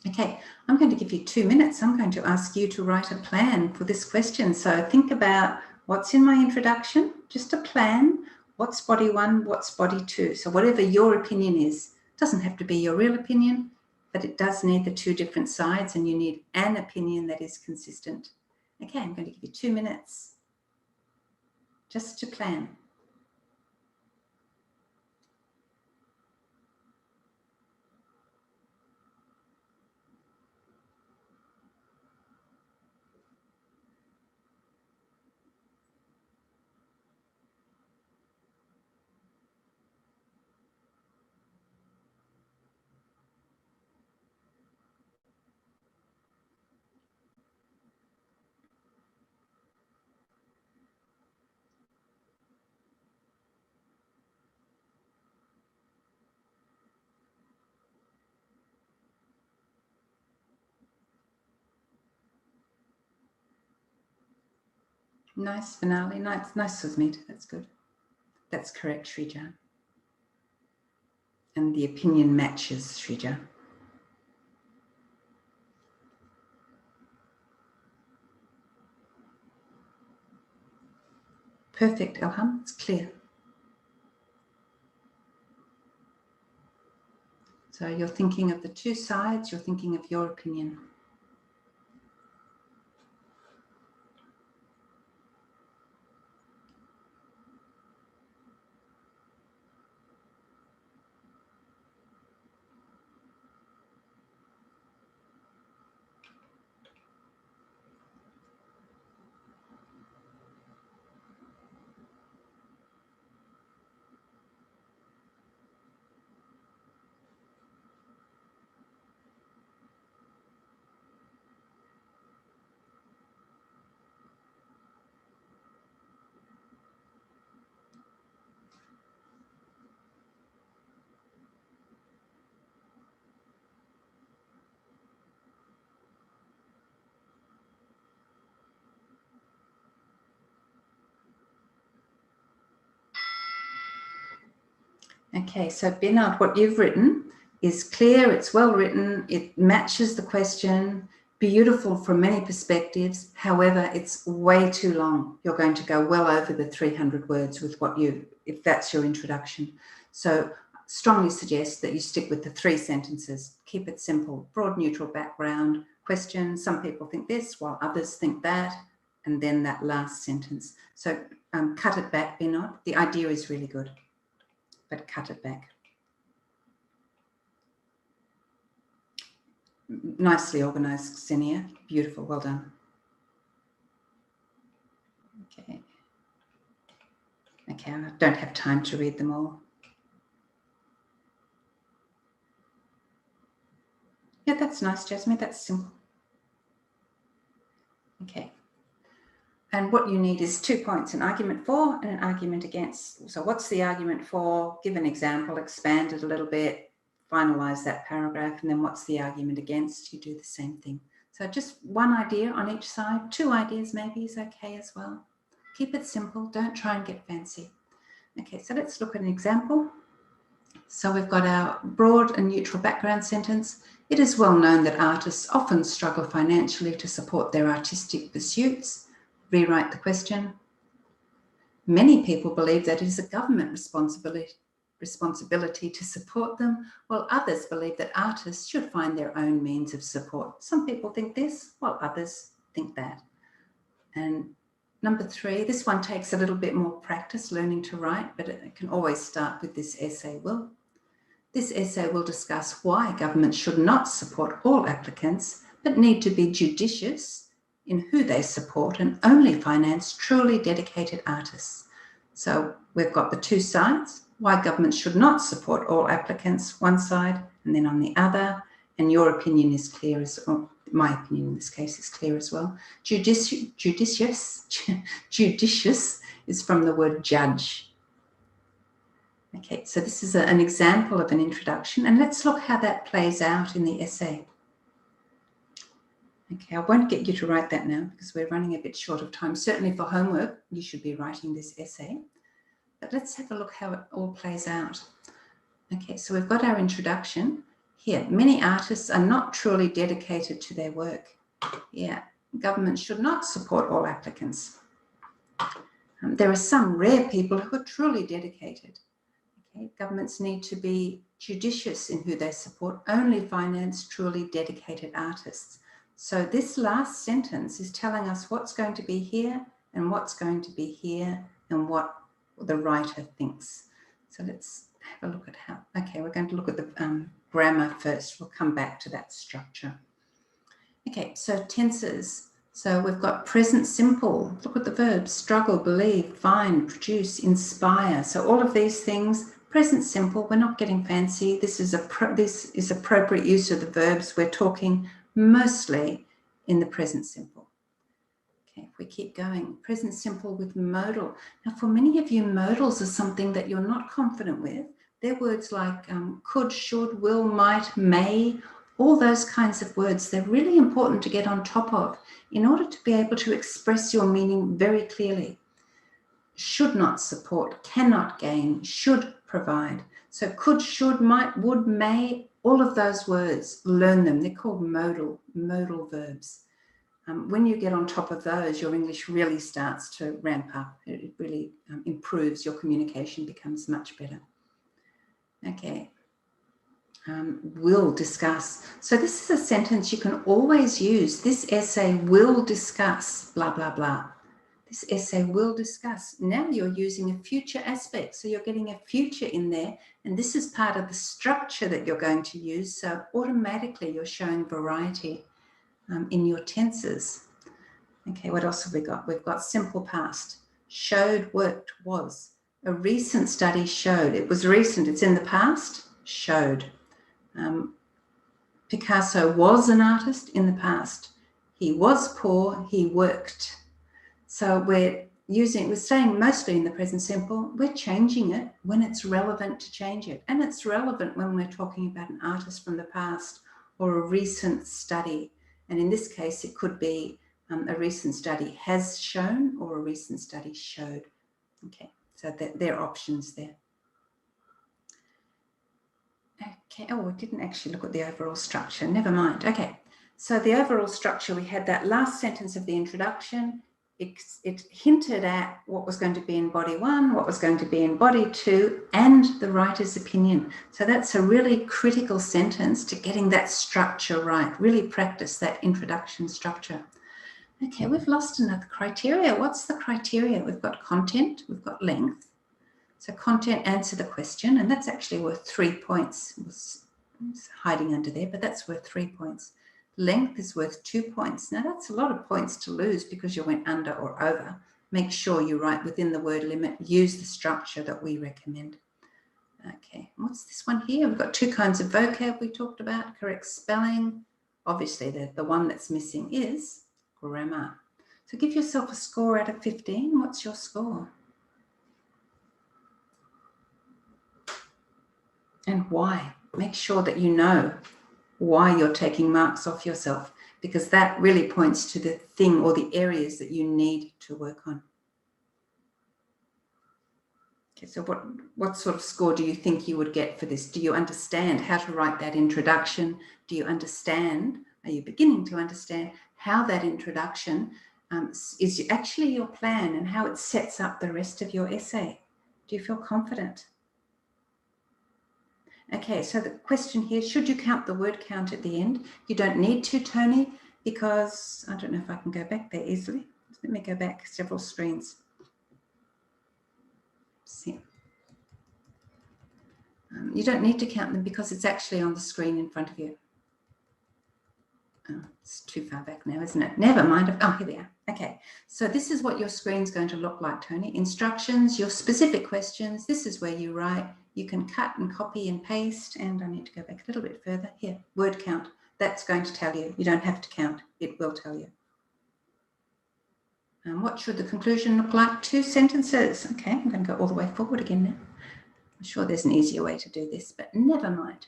Okay, I'm going to give you 2 minutes. I'm going to ask you to write a plan for this question. So think about what's in my introduction, just a plan. What's body 1, what's body 2? So whatever your opinion is, it doesn't have to be your real opinion, but it does need the two different sides, and you need an opinion that is consistent. Okay, I'm going to give you 2 minutes just to plan. Nice finale, nice Susmeet, that's good. That's correct, Shrija. And the opinion matches, Shrija. Perfect, Elham, it's clear. So you're thinking of the two sides, you're thinking of your opinion. Okay, so Bernard, what you've written is clear, it's well written, it matches the question, beautiful from many perspectives. However, it's way too long. You're going to go well over the 300 words with what if that's your introduction. So strongly suggest that you stick with the 3 sentences. Keep it simple, broad, neutral background, question. Some people think this while others think that, and then that last sentence. So cut it back, Bernard. The idea is really good, but cut it back. Nicely organised, Xenia. Beautiful, well done. Okay. Okay, I don't have time to read them all. Yeah, that's nice, Jasmine. That's simple. Okay. And what you need is 2 points, an argument for and an argument against. So what's the argument for? Give an example, expand it a little bit, finalise that paragraph, and then what's the argument against? You do the same thing. So just one idea on each side, 2 ideas maybe is okay as well. Keep it simple, don't try and get fancy. Okay, so let's look at an example. So we've got our broad and neutral background sentence. It is well known that artists often struggle financially to support their artistic pursuits. Rewrite the question. Many people believe that it is a government responsibility to support them, while others believe that artists should find their own means of support. Some people think this, while others think that. And number 3, this one takes a little bit more practice learning to write, but it can always start with this essay will. This essay will discuss why governments should not support all applicants, but need to be judicious in who they support and only finance truly dedicated artists. So we've got the 2 sides, why governments should not support all applicants, one side, and then on the other, and your opinion is clear as well. My opinion in this case is clear as well. Judicious is from the word judge. Okay, so this is an example of an introduction, and let's look how that plays out in the essay. Okay, I won't get you to write that now because we're running a bit short of time. Certainly for homework, you should be writing this essay. But let's have a look how it all plays out. Okay, so we've got our introduction. Here, many artists are not truly dedicated to their work. Yeah, government should not support all applicants. There are some rare people who are truly dedicated. Okay, governments need to be judicious in who they support, only finance truly dedicated artists. So this last sentence is telling us what's going to be here and what's going to be here and what the writer thinks. So let's have a look at how, okay, we're going to look at the grammar first. We'll come back to that structure. Okay, so tenses. So we've got present simple. Look at the verbs, struggle, believe, find, produce, inspire. So all of these things, present simple, we're not getting fancy. This is appropriate use of the verbs. We're talking mostly in the present simple. Okay, if we keep going, present simple with modal. Now, for many of you, modals are something that you're not confident with. They're words like could, should, will, might, may, all those kinds of words. They're really important to get on top of in order to be able to express your meaning very clearly. Should not support, cannot gain, should provide. So could, should, might, would, may, all of those words, learn them. They're called modal verbs. When you get on top of those, your English really starts to ramp up. It really improves. Your communication becomes much better. Okay. Will discuss. So this is a sentence you can always use. This essay will discuss blah, blah, blah. This essay will discuss. Now you're using a future aspect. So you're getting a future in there. And this is part of the structure that you're going to use. So automatically you're showing variety in your tenses. Okay, what else have we got? We've got simple past. Showed, worked, was. A recent study showed. It was recent. It's in the past. Showed. Picasso was an artist in the past. He was poor. He worked. So we're staying mostly in the present simple. We're changing it when it's relevant to change it. And it's relevant when we're talking about an artist from the past or a recent study. And in this case, it could be a recent study has shown or a recent study showed. Okay, so there are options there. Okay, oh, we didn't actually look at the overall structure. Never mind. Okay, so the overall structure, we had that last sentence of the introduction. It hinted at what was going to be in body 1, what was going to be in body 2, and the writer's opinion. So that's a really critical sentence to getting that structure right. Really practice that introduction structure. Okay, we've lost another criteria. What's the criteria? We've got content, we've got length. So content, answer the question, and that's actually worth 3 points. It's hiding under there, but that's worth 3 points. Length is worth 2 points. Now that's a lot of points to lose because you went under or over. Make sure you write within the word limit. Use the structure that we recommend. Okay, what's this one here? We've got 2 kinds of vocab we talked about. Correct spelling. Obviously, the one that's missing is grammar. So give yourself a score out of 15. What's your score? And why? Make sure that you know why you're taking marks off yourself, because that really points to the thing or the areas that you need to work on. Okay, so what sort of score do you think you would get for this? Do you understand how to write that introduction? Do you understand, are you beginning to understand how that introduction is actually your plan and how it sets up the rest of your essay? Do you feel confident? Okay, so the question here, should you count the word count at the end? You don't need to, Tony, because I don't know if I can go back there easily. Let me go back several screens. See. You don't need to count them because it's actually on the screen in front of you. Oh, it's too far back now, isn't it? Never mind. Oh, here we are. Okay, so this is what your screen's going to look like, Tony. Instructions, your specific questions. This is where you write. You can cut and copy and paste, and I need to go back a little bit further. Here, word count. That's going to tell you. You don't have to count. It will tell you. What should the conclusion look like? 2 sentences. Okay, I'm going to go all the way forward again now. I'm sure there's an easier way to do this, but never mind.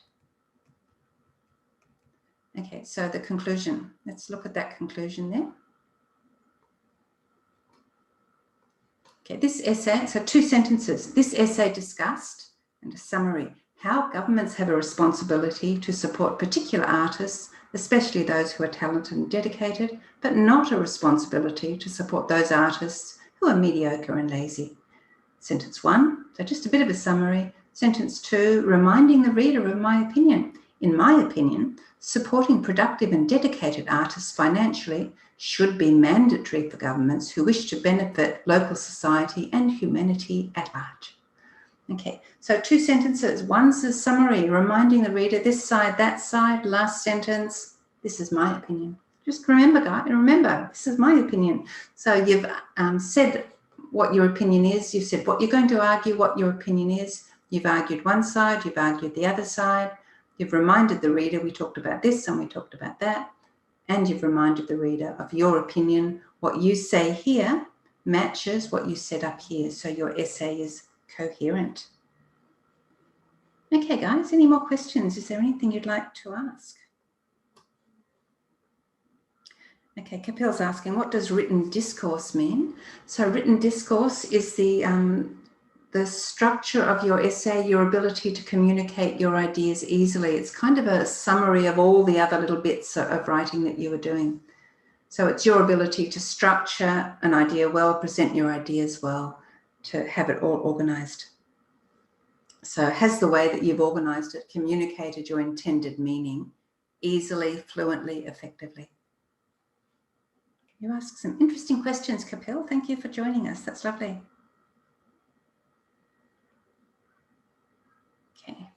Okay, so the conclusion. Let's look at that conclusion there. Okay, this essay, so 2 sentences. This essay discussed, and a summary, how governments have a responsibility to support particular artists, especially those who are talented and dedicated, but not a responsibility to support those artists who are mediocre and lazy. Sentence 1, so just a bit of a summary. Sentence 2, reminding the reader of my opinion. In my opinion, supporting productive and dedicated artists financially should be mandatory for governments who wish to benefit local society and humanity at large. Okay, so 2 sentences. One's a summary, reminding the reader this side, that side. Last sentence, this is my opinion. Just remember, guys, remember, this is my opinion. So you've said what your opinion is. You've said what you're going to argue, what your opinion is. You've argued one side, you've argued the other side. You've reminded the reader, we talked about this and we talked about that. And you've reminded the reader of your opinion. What you say here matches what you said up here. So your essay is coherent. Okay, guys, any more questions? Is there anything you'd like to ask? Okay, Kapil's asking, what does written discourse mean? So written discourse is the structure of your essay, your ability to communicate your ideas easily. It's kind of a summary of all the other little bits of writing that you were doing. So it's your ability to structure an idea well, present your ideas well, to have it all organized. So has the way that you've organized it communicated your intended meaning easily, fluently, effectively? You ask some interesting questions, Kapil. Thank you for joining us. That's lovely. Okay.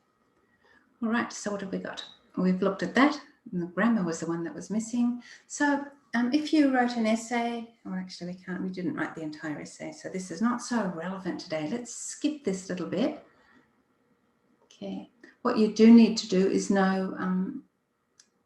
All right, so what have we got? We've looked at that, and the grammar was the one that was missing. So if you wrote an essay, or actually we didn't write the entire essay, so this is not so relevant today. Let's skip this little bit. Okay, what you do need to do is know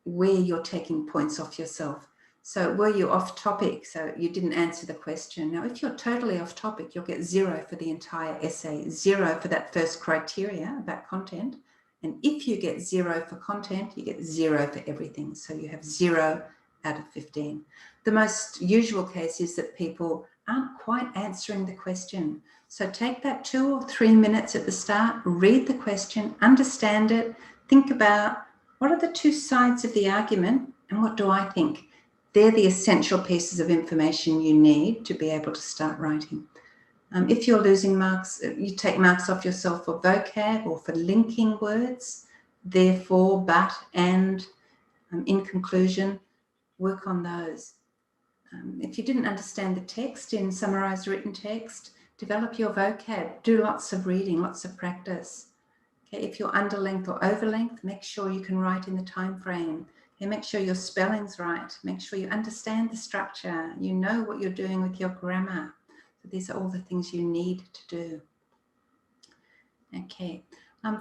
where you're taking points off yourself. So were you off topic? So you didn't answer the question. Now, if you're totally off topic, you'll get 0 for the entire essay, 0 for that first criteria about content. And if you get 0 for content, you get 0 for everything. So you have 0 out of 15. The most usual case is that people aren't quite answering the question. So take that 2 or 3 minutes at the start, read the question, understand it, think about what are the two sides of the argument and what do I think? They're the essential pieces of information you need to be able to start writing. If you're losing marks, you take marks off yourself for vocab or for linking words, therefore, but, and, in conclusion, work on those. If you didn't understand the text in summarised written text, develop your vocab, do lots of reading, lots of practice. Okay, if you're underlength or overlength, make sure you can write in the time frame. Okay, make sure your spelling's right. Make sure you understand the structure. You know what you're doing with your grammar. So these are all the things you need to do. Okay,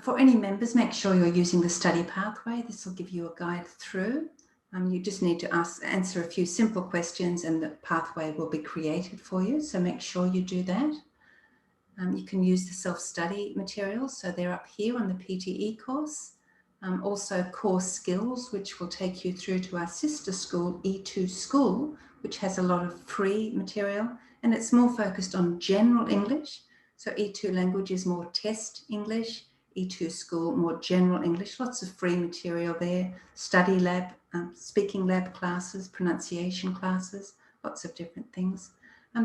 for any members, make sure you're using the study pathway. This will give you a guide through. You just need to answer a few simple questions and the pathway will be created for you. So make sure you do that. You can use the self-study materials. So they're up here on the PTE course. Also core skills, which will take you through to our sister school, E2 School, which has a lot of free material. And it's more focused on general English. So E2 language is more test English, E2 school, more general English, lots of free material there, study lab, speaking lab classes, pronunciation classes, lots of different things.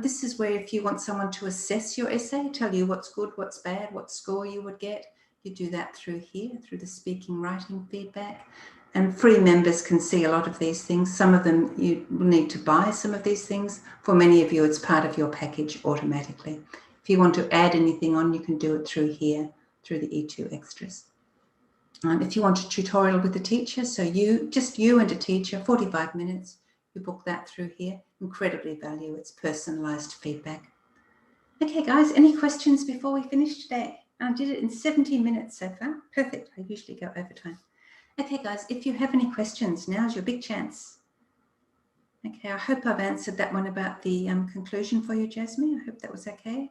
This is where if you want someone to assess your essay, tell you what's good, what's bad, what score you would get, you do that through here, through the speaking writing feedback. And free members can see a lot of these things. Some of them you will need to buy some of these things. For many of you, it's part of your package automatically. If you want to add anything on, you can do it through here, through the E2 extras. If you want a tutorial with a teacher, so just you and a teacher, 45 minutes, you book that through here. Incredibly valuable. It's personalized feedback. Okay, guys, any questions before we finish today? I did it in 17 minutes so far. Perfect. I usually go over time. Okay, guys, if you have any questions, now's your big chance. Okay, I hope I've answered that one about the conclusion for you, Jasmine. I hope that was okay.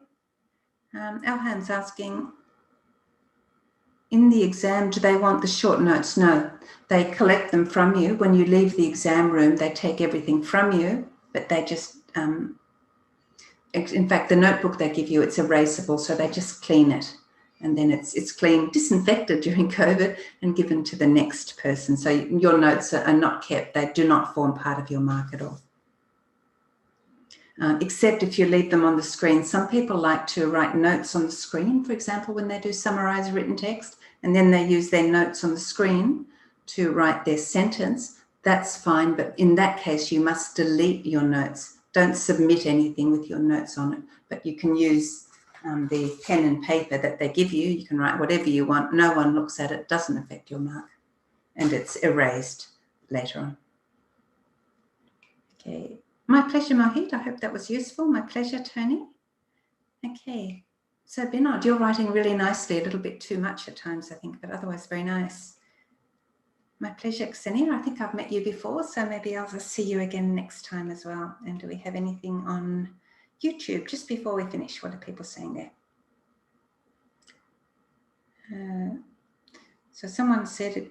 Alham's asking, in the exam, do they want the short notes? No, they collect them from you. When you leave the exam room, they take everything from you, but they just, in fact, the notebook they give you, it's erasable, so they just clean it. And then it's cleaned, disinfected during COVID and given to the next person. So your notes are not kept. They do not form part of your mark at all. Except if you leave them on the screen. Some people like to write notes on the screen, for example, when they do summarized written text, and then they use their notes on the screen to write their sentence. That's fine, but in that case, you must delete your notes. Don't submit anything with your notes on it, but you can use the pen and paper that they give you. You can write whatever you want. No one looks at it, doesn't affect your mark, and it's erased later on. Okay, my pleasure, Mohit. I hope that was useful. My pleasure, Tony. Okay, so Binod, you're writing really nicely, a little bit too much at times, I think, but otherwise very nice. My pleasure, Ksenia. I think I've met you before, so maybe I'll just see you again next time as well. And do we have anything on YouTube just before we finish? What are people saying there? So someone said,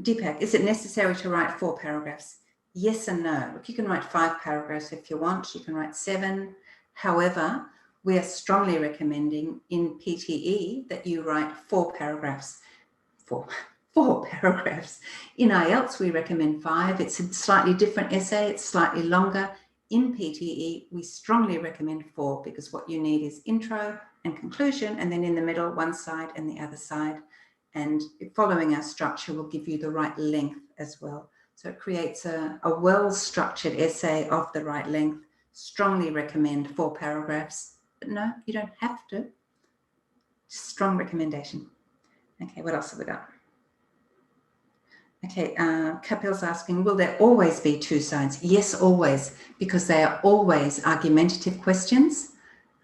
Deepak, is it necessary to write 4 paragraphs? Yes and no. Look, you can write 5 paragraphs if you want. You can write 7. However, we are strongly recommending in PTE that you write 4 paragraphs. 4 paragraphs. In IELTS, we recommend 5. It's a slightly different essay. It's slightly longer. In PTE, we strongly recommend 4 because what you need is intro and conclusion, and then in the middle, one side and the other side. And following our structure will give you the right length as well. So it creates a well-structured essay of the right length. Strongly recommend 4 paragraphs, but no, you don't have to. Strong recommendation. Okay, what else have we got? Okay, Kapil's asking, will there always be 2 sides? Yes, always, because they are always argumentative questions.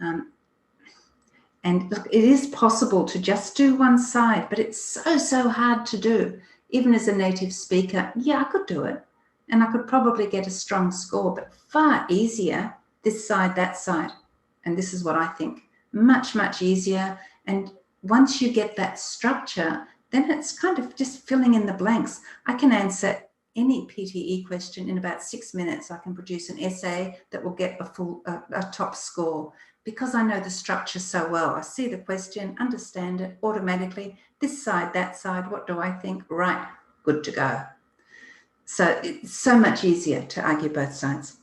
And look, it is possible to just do one side, but it's so hard to do. Even as a native speaker, yeah, I could do it. And I could probably get a strong score, but far easier, this side, that side. And this is what I think. Much, much easier. And once you get that structure, then it's kind of just filling in the blanks. I can answer any PTE question in about 6 minutes. I can produce an essay that will get a top score because I know the structure so well. I see the question, understand it automatically. This side, that side, what do I think? Right, good to go. So it's so much easier to argue both sides.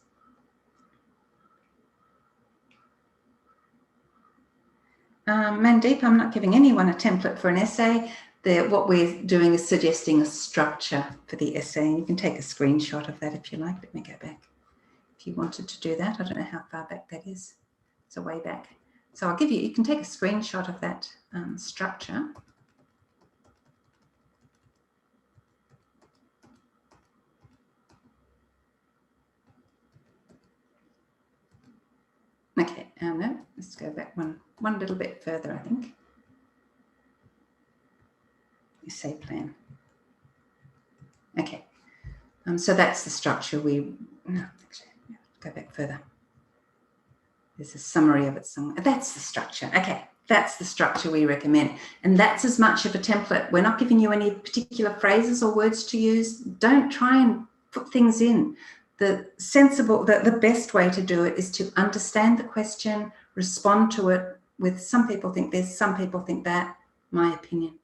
Mandeep, I'm not giving anyone a template for an essay. What we're doing is suggesting a structure for the essay. And you can take a screenshot of that if you like. Let me go back. If you wanted to do that, I don't know how far back that is. It's a way back. So I'll give you, you can take a screenshot of that structure. Okay, no, let's go back one little bit further, I think. Essay plan. Okay, so that's the structure go back further. There's a summary of it somewhere. That's the structure. Okay, that's the structure we recommend. And that's as much of a template. We're not giving you any particular phrases or words to use. Don't try and put things in. The best way to do it is to understand the question, respond to it with some people think this, some people think that, my opinion.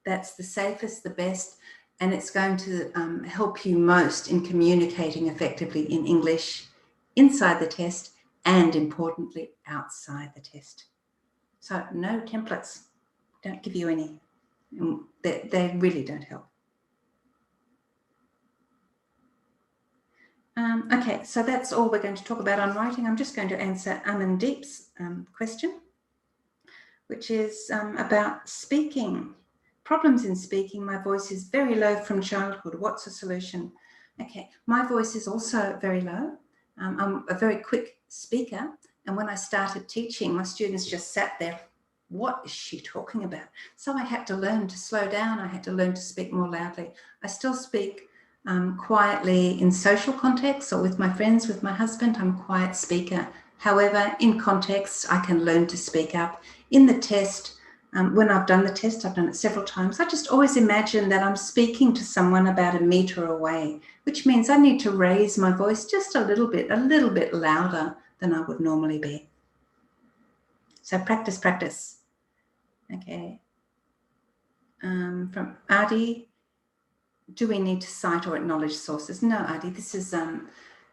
That's the safest, the best, and it's going to help you most in communicating effectively in English inside the test and importantly, outside the test. So no templates, don't give you any. They really don't help. Okay, so that's all we're going to talk about on writing. I'm just going to answer Amandeep's question, which is about speaking. Problems in speaking. My voice is very low from childhood. What's the solution? Okay, my voice is also very low. I'm a very quick speaker. And when I started teaching, my students just sat there. What is she talking about? So I had to learn to slow down. I had to learn to speak more loudly. I still speak quietly in social contexts or with my friends, with my husband. I'm a quiet speaker. However, in context, I can learn to speak up. In the test, when I've done the test, I've done it several times, I just always imagine that I'm speaking to someone about 1 meter away, which means I need to raise my voice just a little bit louder than I would normally be. So practice, practice. Okay. From Adi, do we need to cite or acknowledge sources? No, Adi, this is,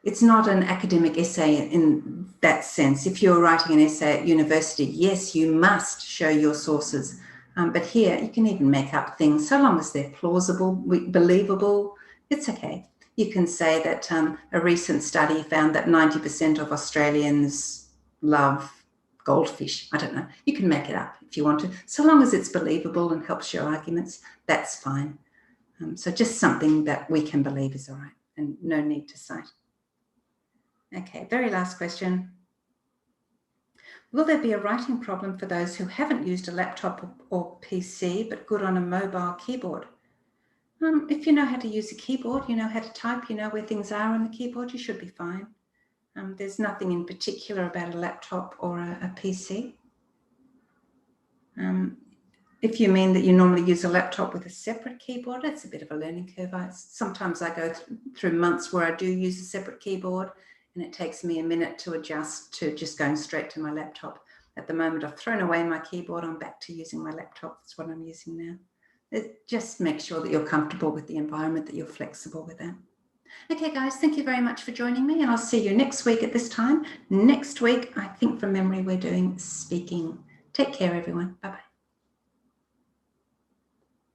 it's not an academic essay in that sense. If you're writing an essay at university, yes, you must show your sources. But here, you can even make up things, so long as they're plausible, believable, it's okay. You can say that a recent study found that 90% of Australians love goldfish. I don't know. You can make it up if you want to. So long as it's believable and helps your arguments, that's fine. So just something that we can believe is all right and no need to cite. Okay, very last question. Will there be a writing problem for those who haven't used a laptop or PC but good on a mobile keyboard? If you know how to use a keyboard, you know how to type, you know where things are on the keyboard, you should be fine. There's nothing in particular about a laptop or a PC. If you mean that you normally use a laptop with a separate keyboard, that's a bit of a learning curve. Sometimes I go through months where I do use a separate keyboard and it takes me a minute to adjust to just going straight to my laptop. At the moment, I've thrown away my keyboard. I'm back to using my laptop. That's what I'm using now. Just make sure that you're comfortable with the environment, that you're flexible with that. Okay, guys, thank you very much for joining me, and I'll see you next week at this time. Next week, I think from memory, we're doing speaking. Take care, everyone. Bye-bye.